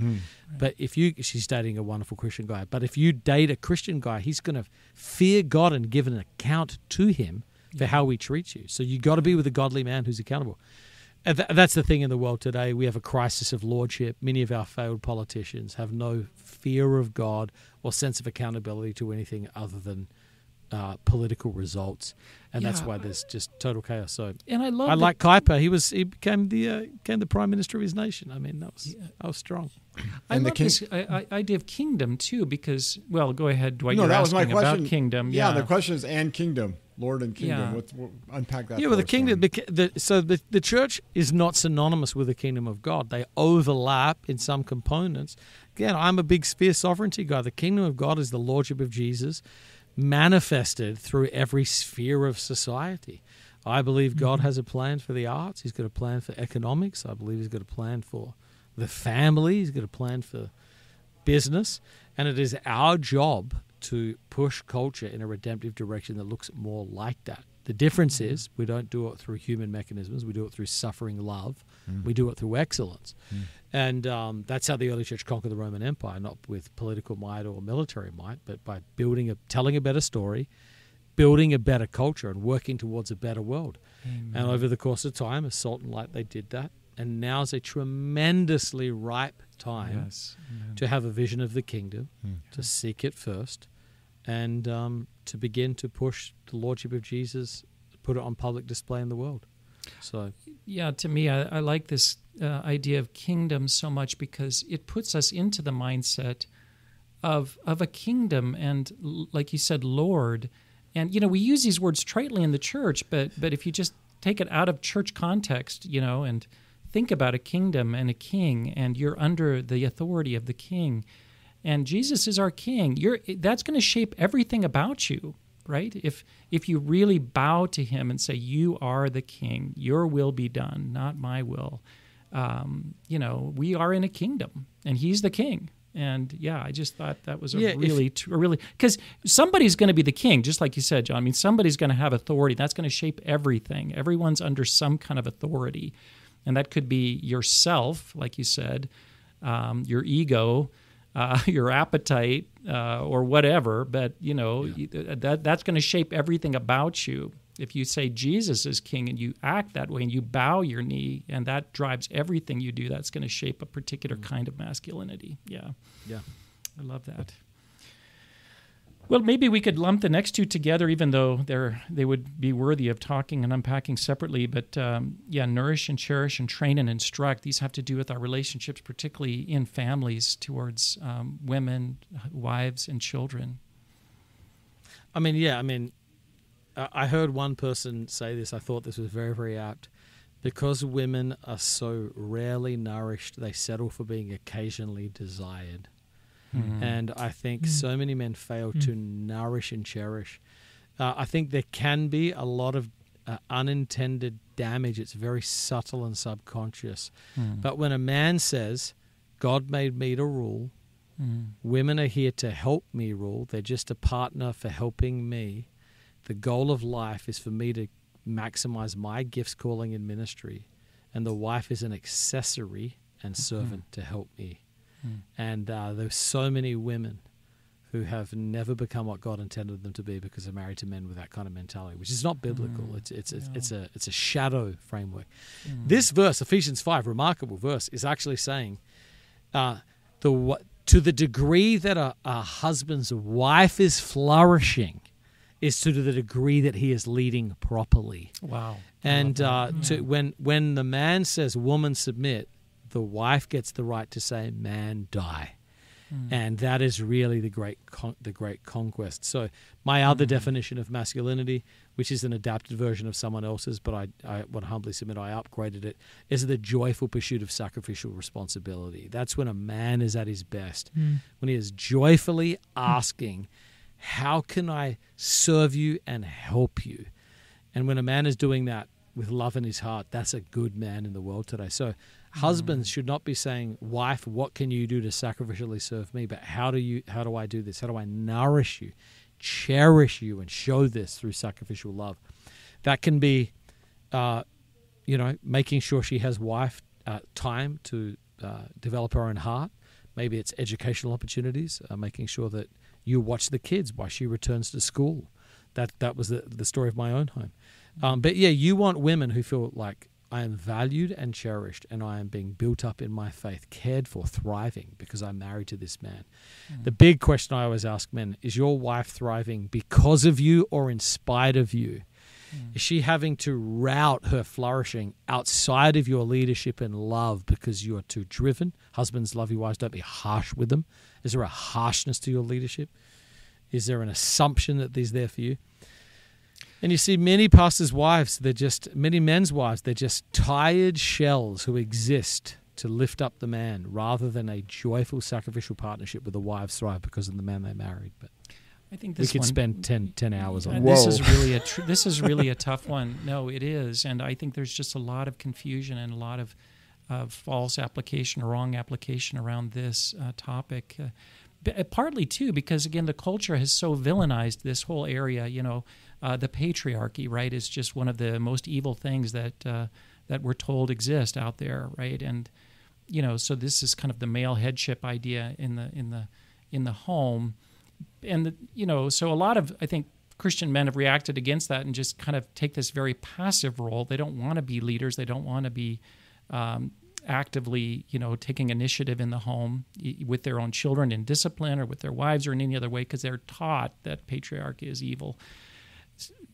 But she's dating a wonderful Christian guy, but if you date a Christian guy, he's going to fear God and give an account to him for how he treats you. So you got to be with a godly man who's accountable. And that's the thing in the world today. We have a crisis of lordship. Many of our failed politicians have no fear of God or sense of accountability to anything other than political results, and that's why there's just total chaos. So, and I like Kuiper. He became the prime minister of his nation. I mean, that was strong. I love this idea of kingdom too, because go ahead, Dwight. No, you're that was my asking question. about kingdom. Yeah, the question is and kingdom, Lord and kingdom. Yeah. Unpack that. Yeah, well, the kingdom. The church is not synonymous with the kingdom of God. They overlap in some components. Again, I'm a big sphere sovereignty guy. The kingdom of God is the lordship of Jesus, manifested through every sphere of society. I believe God has a plan for the arts. He's got a plan for economics. I believe he's got a plan for the family. He's got a plan for business. And it is our job to push culture in a redemptive direction that looks more like that. The difference is we don't do it through human mechanisms. We do it through suffering love. We do it through excellence. And that's how the early church conquered the Roman Empire, not with political might or military might, but by telling a better story, building a better culture, and working towards a better world. Amen. And over the course of time, as salt and light, they did that. And now is a tremendously ripe time to have a vision of the kingdom, to seek it first, and to begin to push the lordship of Jesus, put it on public display in the world. So, yeah, to me, I like this idea of kingdom so much because it puts us into the mindset of a kingdom and, like you said, Lord. And, we use these words tritely in the church, but if you just take it out of church context, and think about a kingdom and a king, and you're under the authority of the king, and Jesus is our king, that's going to shape everything about you. Right? If you really bow to him and say, you are the king, your will be done, not my will, we are in a kingdom and he's the king. And I just thought that was really, because somebody's going to be the king, just like you said, John. I mean, somebody's going to have authority. That's going to shape everything. Everyone's under some kind of authority. And that could be yourself, like you said, your ego, your appetite, or whatever, but that's going to shape everything about you. If you say Jesus is king and you act that way and you bow your knee and that drives everything you do, that's going to shape a particular kind of masculinity. Yeah, I love that. Well, maybe we could lump the next two together, even though they would be worthy of talking and unpacking separately. But nourish and cherish and train and instruct. These have to do with our relationships, particularly in families towards women, wives, and children. I heard one person say this. I thought this was very, very apt. Because women are so rarely nourished, they settle for being occasionally desired. And I think so many men fail to nourish and cherish. I think there can be a lot of unintended damage. It's very subtle and subconscious. But when a man says, God made me to rule, women are here to help me rule, they're just a partner for helping me. The goal of life is for me to maximize my gifts, calling, and ministry. And the wife is an accessory and servant to help me. And there's so many women who have never become what God intended them to be because they're married to men with that kind of mentality, which is not biblical. It's a shadow framework. This verse, Ephesians 5, remarkable verse, is actually saying to the degree that a husband's wife is flourishing is to the degree that he is leading properly. Wow. And when the man says, woman submit, the wife gets the right to say, man die. And that is really the great the great conquest. So my other definition of masculinity, which is an adapted version of someone else's, but I would humbly submit I upgraded it, is the joyful pursuit of sacrificial responsibility. That's when a man is at his best, when he is joyfully asking, how can I serve you and help you? And when a man is doing that with love in his heart, that's a good man in the world today. So husbands should not be saying, wife, what can you do to sacrificially serve me? But how do I do this? How do I nourish you, cherish you, and show this through sacrificial love? That can be, making sure she has time to develop her own heart. Maybe it's educational opportunities, making sure that you watch the kids while she returns to school. That was the story of my own home. But yeah, you want women who feel like I am valued and cherished, and I am being built up in my faith, cared for, thriving because I'm married to this man. The big question I always ask men, is your wife thriving because of you or in spite of you? Is she having to route her flourishing outside of your leadership and love because you are too driven? Husbands, love your wives, don't be harsh with them. Is there a harshness to your leadership? Is there an assumption that he's there for you? And you see many pastors' wives, many men's wives, they're just tired shells who exist to lift up the man rather than a joyful sacrificial partnership with the wives thrive because of the man they married. But I think we could spend 10 hours on this. This is really a tough one. No, it is. And I think there's just a lot of confusion and a lot of false application or wrong application around this topic. Partly, too, because, again, the culture has so villainized this whole area. The patriarchy, right, is just one of the most evil things that we're told exist out there, right? And, so this is kind of the male headship idea in the home. And, so a lot of, I think, Christian men have reacted against that and just kind of take this very passive role. They don't want to be leaders. They don't want to be actively, taking initiative in the home with their own children in discipline or with their wives or in any other way because they're taught that patriarchy is evil.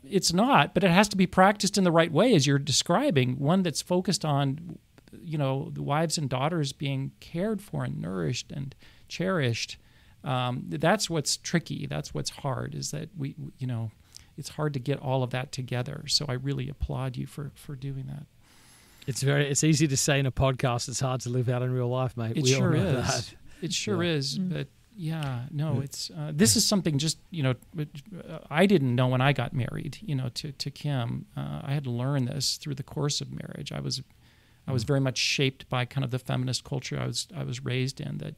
It's not, but it has to be practiced in the right way, as you're describing, one that's focused on, the wives and daughters being cared for and nourished and cherished. That's what's tricky. That's what's hard, is that it's hard to get all of that together. So I really applaud you for doing that. It's easy to say in a podcast. It's hard to live out in real life, mate. It sure is. It sure is. But yeah, no, it's this is something just I didn't know when I got married. To Kim, I had to learn this through the course of marriage. I was very much shaped by kind of the feminist culture I was raised in. That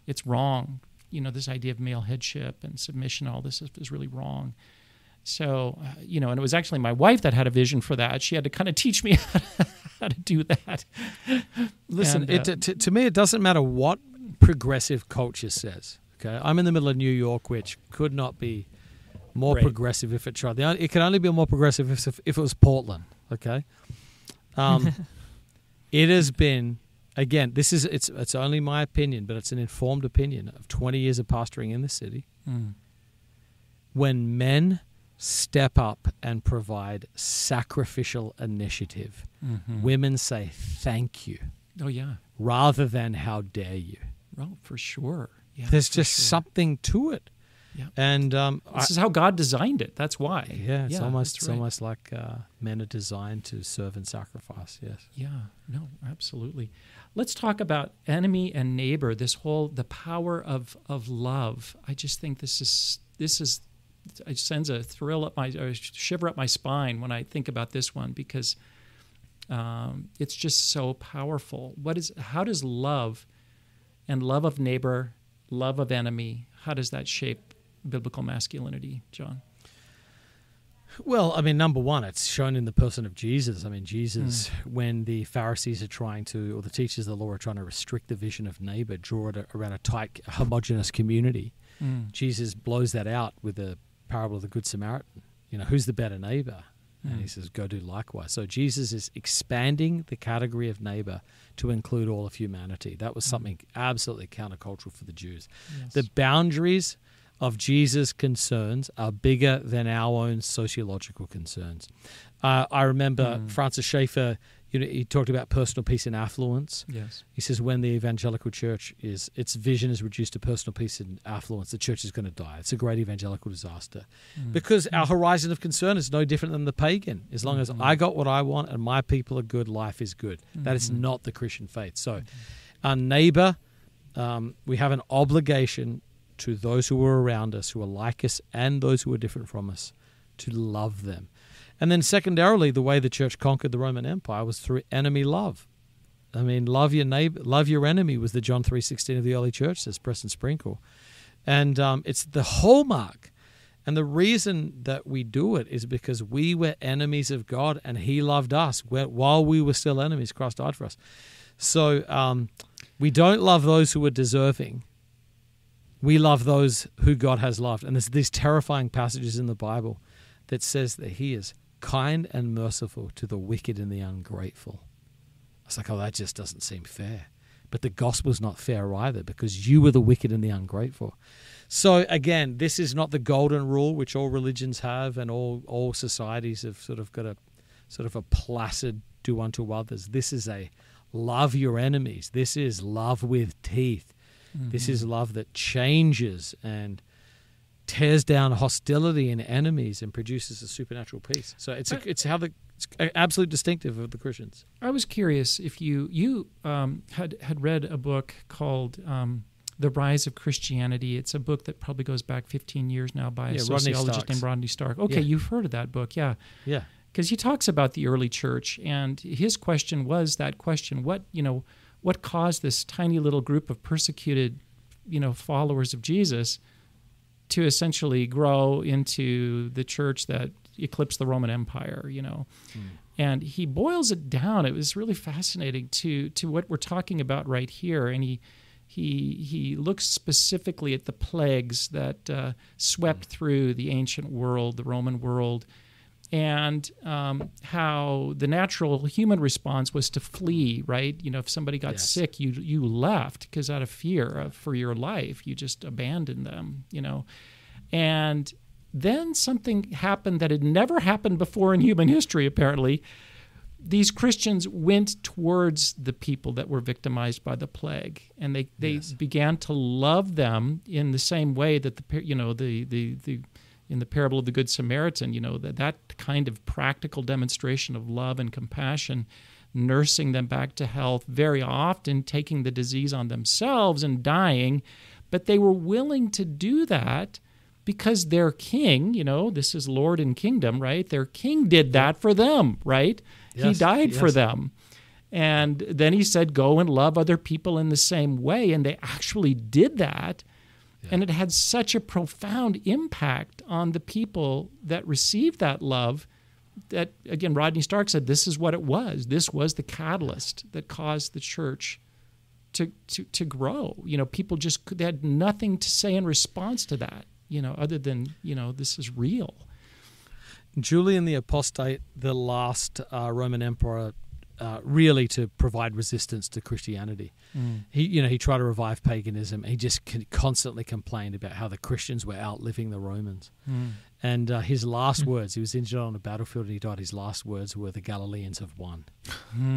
it's wrong. This idea of male headship and submission, all this is really wrong. So, and it was actually my wife that had a vision for that. She had to kind of teach me how to do that. Listen, to me, it doesn't matter what progressive culture says. Okay, I'm in the middle of New York, which could not be more progressive if it tried. It can only be more progressive if it was Portland. Okay, it has been. Again, it's only my opinion, but it's an informed opinion of 20 years of pastoring in the city. When men step up and provide sacrificial initiative, women say thank you. Oh, yeah. Rather than how dare you. Oh, for sure. Yeah, there's just something to it. Yeah. And this is how God designed it. That's why. Yeah, it's almost like men are designed to serve and sacrifice. Yes. Yeah. No, absolutely. Let's talk about enemy and neighbor. The power of love. I just think this is. It sends a shiver up my spine when I think about this one, because it's just so powerful. How does love and love of neighbor, love of enemy, how does that shape biblical masculinity, John? Well, number one, it's shown in the person of Jesus. Jesus, when the Pharisees are trying to, or the teachers of the law are trying to restrict the vision of neighbor, draw it around a tight, homogenous community, Jesus blows that out with the parable of the Good Samaritan. Who's the better neighbor? And he says, go do likewise. So Jesus is expanding the category of neighbor to include all of humanity. That was something absolutely countercultural for the Jews. Yes. The boundaries of Jesus' concerns are bigger than our own sociological concerns. I remember Francis Schaeffer he talked about personal peace and affluence. Yes. He says when the evangelical church its vision is reduced to personal peace and affluence, the church is going to die. It's a great evangelical disaster. Because our horizon of concern is no different than the pagan. As long as I got what I want and my people are good, life is good. That is not the Christian faith. So our neighbor, we have an obligation to those who are around us, who are like us, and those who are different from us, to love them. And then secondarily, the way the church conquered the Roman Empire was through enemy love. I mean, love your neighbor, love your enemy was the John 3:16 of the early church, says Preston Sprinkle. And it's the hallmark. And the reason that we do it is because we were enemies of God and he loved us. While we were still enemies, Christ died for us. So we don't love those who are deserving. We love those who God has loved. And there's these terrifying passages in the Bible that says that he is kind and merciful to the wicked and the ungrateful. It's like, that just doesn't seem fair. But the gospel's not fair either, because you were the wicked and the ungrateful. So again, this is not the golden rule which all religions have and all societies have sort of got a placid do unto others. This is a love your enemies. This is love with teeth. This is love that changes and tears down hostility in enemies and produces a supernatural peace. So it's absolute distinctive of the Christians. I was curious if you had read a book called The Rise of Christianity. It's a book that probably goes back 15 years now by a sociologist named Rodney Stark. Okay, you've heard of that book, yeah. Yeah. Because he talks about the early church, and his question was that question: what caused this tiny little group of persecuted, followers of Jesus to essentially grow into the church that eclipsed the Roman Empire, And he boils it down. It was really fascinating to what we're talking about right here. And he looks specifically at the plagues that swept through the ancient world, the Roman world, and how the natural human response was to flee, right? If somebody got sick, you left because out of fear for your life, you just abandoned them, And then something happened that had never happened before in human history, apparently. These Christians went towards the people that were victimized by the plague, and they began to love them in the same way that in the parable of the Good Samaritan, that kind of practical demonstration of love and compassion, nursing them back to health, very often taking the disease on themselves and dying, but they were willing to do that because their king, this is Lord and kingdom, right? Their king did that for them, right? Yes, he died for them. And then he said, go and love other people in the same way, and they actually did that. Yeah. And it had such a profound impact on the people that received that love that, again, Rodney Stark said this is what it was. This was the catalyst that caused the church to grow. People they had nothing to say in response to that, other than, this is real. Julian the Apostate, the last Roman emperor, really to provide resistance to Christianity. He tried to revive paganism. He just constantly complained about how the Christians were outliving the Romans. And his last words, he was injured on a battlefield and he died. His last words were, "The Galileans have won."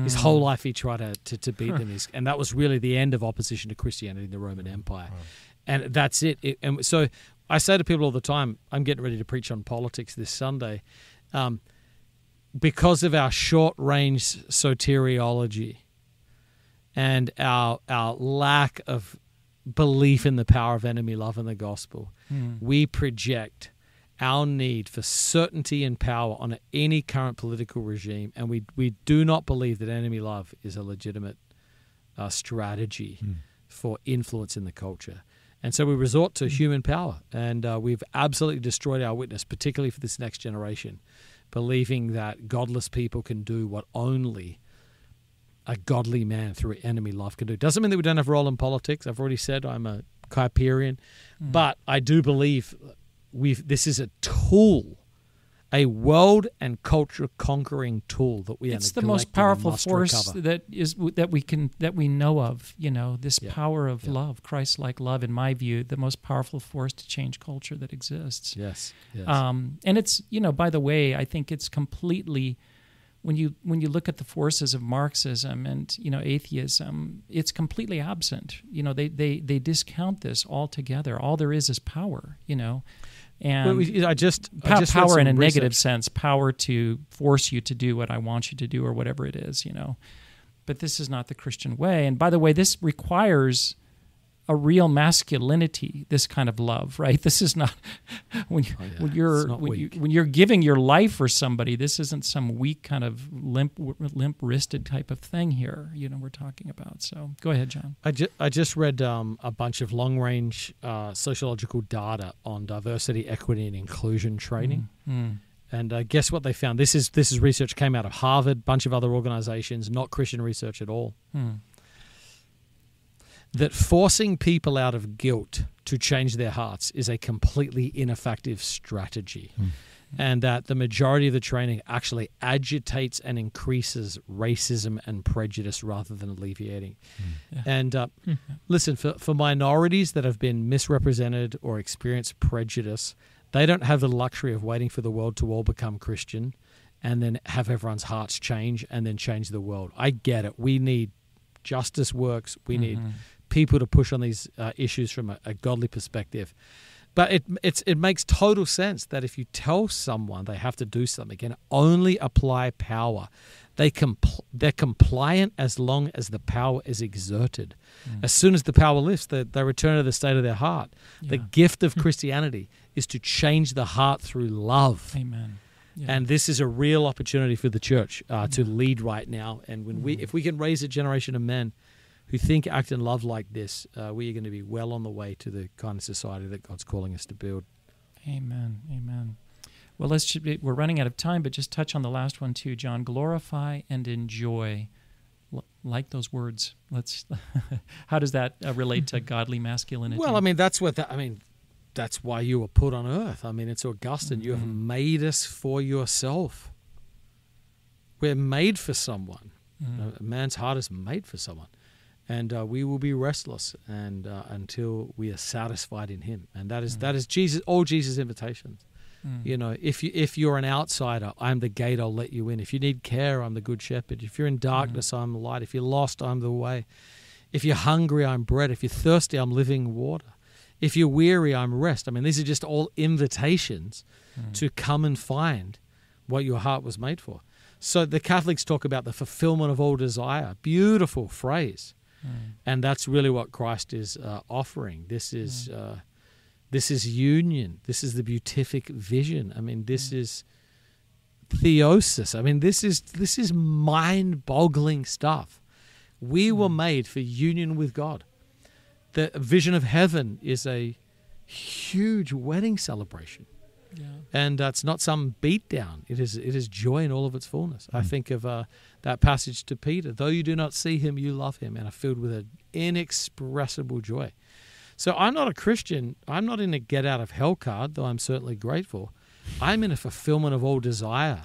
His whole life he tried to beat them. And that was really the end of opposition to Christianity in the Roman Empire. Wow. And that's it. And so I say to people all the time, I'm getting ready to preach on politics this Sunday, because of our short-range soteriology and our lack of belief in the power of enemy love and the gospel, we project our need for certainty and power on any current political regime, and we do not believe that enemy love is a legitimate strategy for influence in the culture. And so we resort to human power, and we've absolutely destroyed our witness, particularly for this next generation, believing that godless people can do what only a godly man through enemy love can do. Doesn't mean that we don't have a role in politics. I've already said I'm a Kuyperian, but I do believe this is a tool, a world and culture conquering tool that we. It's the most powerful force that we know of. This power of love, Christ-like love. In my view, the most powerful force to change culture that exists. Yes. And it's by the way, I think it's completely when you look at the forces of Marxism and atheism, it's completely absent. They discount this altogether. All there is power. And I just power in a negative sense, power to force you to do what I want you to do or whatever it is. But this is not the Christian way. And by the way, this requires a real masculinity, this kind of love, right? This is not when you're giving your life for somebody. This isn't some weak kind of limp-wristed type of thing here. We're talking about. So go ahead, John. I just read a bunch of long-range sociological data on diversity, equity, and inclusion training. And guess what they found? This is research came out of Harvard, bunch of other organizations, not Christian research at all. That forcing people out of guilt to change their hearts is a completely ineffective strategy. And that the majority of the training actually agitates and increases racism and prejudice rather than alleviating. And listen, for minorities that have been misrepresented or experienced prejudice, they don't have the luxury of waiting for the world to all become Christian and then have everyone's hearts change and then change the world. I get it. We need justice works. We need people to push on these issues from a godly perspective. But it makes total sense that if you tell someone they have to do something and only apply power, they're compliant as long as the power is exerted. As soon as the power lifts, they return to the state of their heart. The gift of Christianity is to change the heart through love. Amen. Yeah. And this is a real opportunity for the church to lead right now. And if we can raise a generation of men who think, act, and love like this, we are going to be well on the way to the kind of society that God's calling us to build. Amen. Amen. Well, we're running out of time, but just touch on the last one too, John. Glorify and enjoy. Like those words. How does that relate to godly masculinity? Well, that's why you were put on earth. It's Augustine. You have made us for yourself. We're made for someone. A man's heart is made for someone. And we will be restless until we are satisfied in him. And that is Jesus. All Jesus' invitations. If you're an outsider, I'm the gate. I'll let you in. If you need care, I'm the good shepherd. If you're in darkness, I'm the light. If you're lost, I'm the way. If you're hungry, I'm bread. If you're thirsty, I'm living water. If you're weary, I'm rest. These are just all invitations to come and find what your heart was made for. So the Catholics talk about the fulfillment of all desire. Beautiful phrase. And that's really what Christ is offering. This is union. This is the beatific vision. This is theosis. This is mind-boggling stuff. We were made for union with God. The vision of heaven is a huge wedding celebration. Yeah. And it's not some beatdown. It is joy in all of its fullness. I think of that passage to Peter. Though you do not see him, you love him and are filled with an inexpressible joy. So I'm not a Christian. I'm not in a get out of hell card, though I'm certainly grateful. I'm in a fulfillment of all desire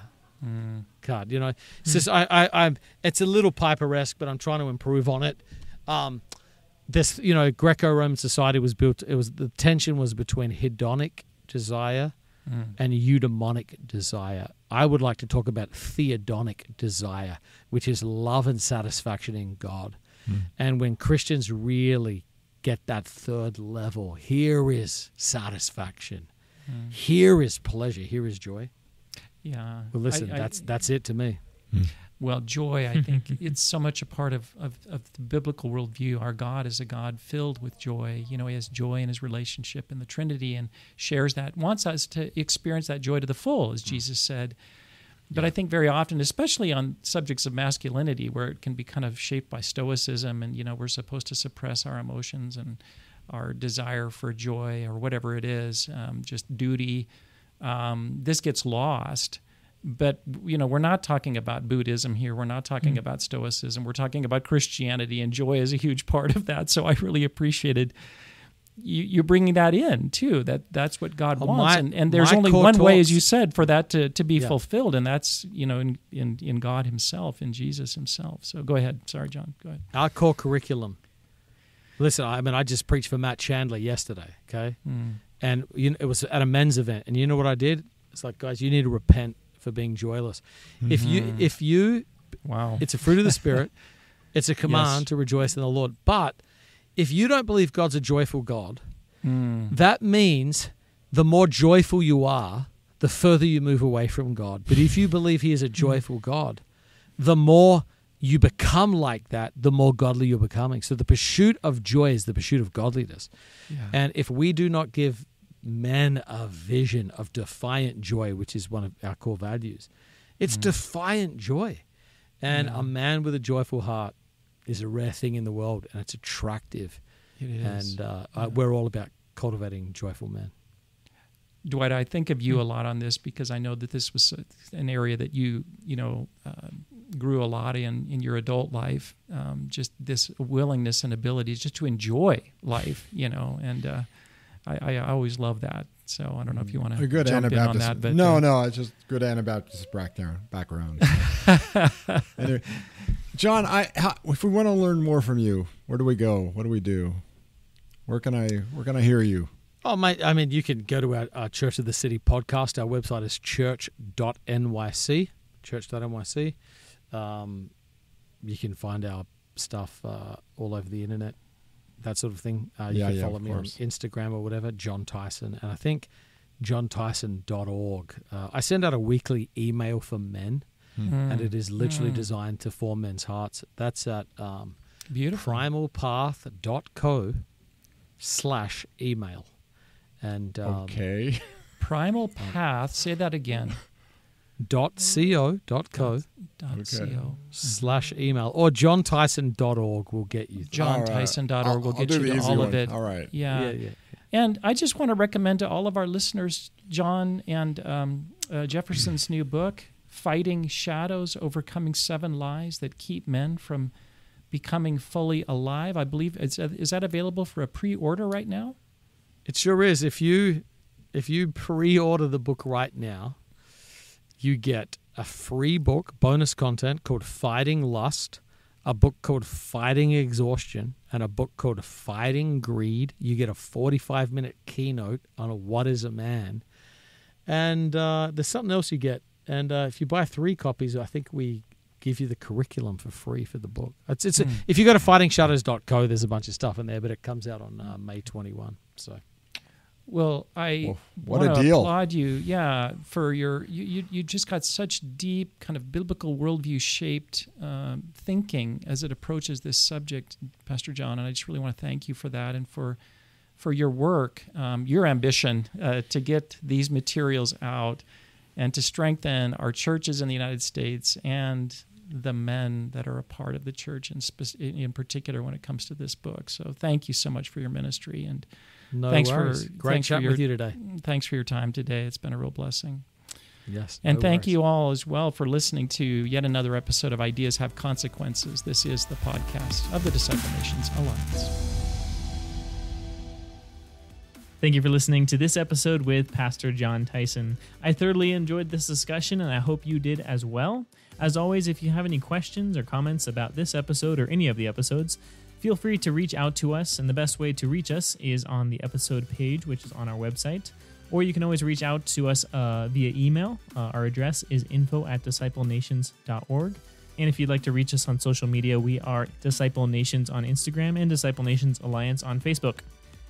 card. It's just, it's a little Piper-esque, but I'm trying to improve on it. This, Greco-Roman society was built. The tension was between hedonic desire and eudaimonic desire. I would like to talk about theodonic desire, which is love and satisfaction in God. And when Christians really get that third level, here is satisfaction, here is pleasure, here is joy. Yeah. Well, listen, that's it to me. Well, joy, I think it's so much a part of the biblical worldview. Our God is a God filled with joy. He has joy in his relationship in the Trinity and shares that, wants us to experience that joy to the full, as Jesus said. But I think very often, especially on subjects of masculinity, where it can be kind of shaped by stoicism and, we're supposed to suppress our emotions and our desire for joy or whatever it is, just duty, this gets lost. But, we're not talking about Buddhism here. We're not talking about Stoicism. We're talking about Christianity, and joy is a huge part of that. So I really appreciated you bringing that in, too, that's what God wants. And there's only one way, as you said, for that to be fulfilled, and that's, in God himself, in Jesus himself. So go ahead. Sorry, John. Go ahead. Our core curriculum. Listen, I just preached for Matt Chandler yesterday, okay? And it was at a men's event. And you know what I did? It's like, guys, you need to repent for being joyless. If you, wow, it's a fruit of the Spirit. It's a command to rejoice in the Lord. But if you don't believe God's a joyful God, that means the more joyful you are, the further you move away from God. But if you believe He is a joyful God, the more you become like that, the more godly you're becoming. So the pursuit of joy is the pursuit of godliness. Yeah. And if we do not give men a vision of defiant joy, which is one of our core values, it's defiant joy. And a man with a joyful heart is a rare thing in the world, and it's attractive. It is. And we're all about cultivating joyful men. Dwight, I think of you a lot on this because I know that this was an area that you grew a lot in your adult life. Just this willingness and ability just to enjoy life, and I always love that. So I don't know if you want to jump in on that. But no, it's just good Anabaptist background. Anyway, Jon, if we want to learn more from you, where do we go? What do we do? Where can I hear you? Oh, mate, I mean, you can go to our Church of the City podcast. Our website is church.nyc, church.nyc. You can find our stuff all over the internet, that sort of thing. You can follow me on Instagram or whatever, Jon Tyson. And I think jontyson.org. I send out a weekly email for men, and it is literally designed to form men's hearts. That's at primalpath.co/email. And okay. Primal Path, say that again. .co.co/email, or jontyson.org will get you. jontyson.org will get you to all of it. All right. Yeah. And I just want to recommend to all of our listeners, Jon and Jefferson's new book, Fighting Shadows, Overcoming 7 Lies That Keep Men from Becoming Fully Alive. I believe, is that available for a pre-order right now? It sure is. If you pre-order the book right now, you get a free book, bonus content called Fighting Lust, a book called Fighting Exhaustion, and a book called Fighting Greed. You get a 45-minute keynote on what is a man. And there's something else you get. And if you buy 3 copies, I think we give you the curriculum for free for the book. If you go to fightingshadows.co, there's a bunch of stuff in there, but it comes out on May 21. So. Well, I want to applaud you, for you just got such deep kind of biblical worldview shaped thinking as it approaches this subject, Pastor Jon, and I just really want to thank you for that and for your work, your ambition to get these materials out and to strengthen our churches in the United States and the men that are a part of the church in particular when it comes to this book. So thank you so much for your ministry, and thanks worries. Great chatting with you today. Thanks for your time today. It's been a real blessing. Yes. And thank you all as well for listening to yet another episode of Ideas Have Consequences. This is the podcast of the Disciple Nations Alliance. Thank you for listening to this episode with Pastor Jon Tyson. I thoroughly enjoyed this discussion, and I hope you did as well. As always, if you have any questions or comments about this episode or any of the episodes, feel free to reach out to us, and the best way to reach us is on the episode page, which is on our website, or you can always reach out to us via email. Our address is info@disciplenations.org, and if you'd like to reach us on social media, we are Disciple Nations on Instagram and Disciple Nations Alliance on Facebook.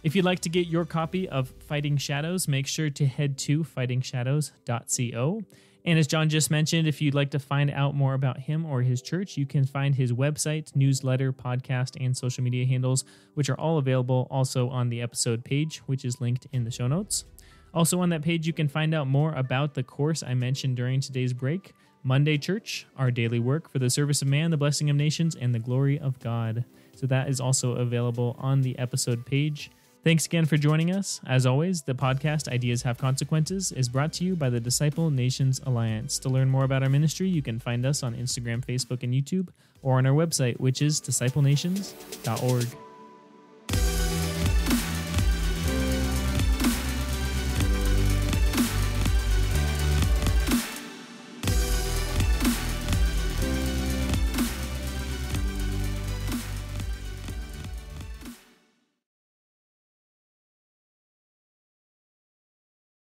If you'd like to get your copy of Fighting Shadows, make sure to head to fightingshadows.co. And as Jon just mentioned, if you'd like to find out more about him or his church, you can find his website, newsletter, podcast, and social media handles, which are all available also on the episode page, which is linked in the show notes. Also on that page, you can find out more about the course I mentioned during today's break, Monday Church, Our Daily Work for the Service of Man, the Blessing of Nations, and the Glory of God. So that is also available on the episode page. Thanks again for joining us. As always, the podcast Ideas Have Consequences is brought to you by the Disciple Nations Alliance. To learn more about our ministry, you can find us on Instagram, Facebook, and YouTube, or on our website, which is disciplenations.org.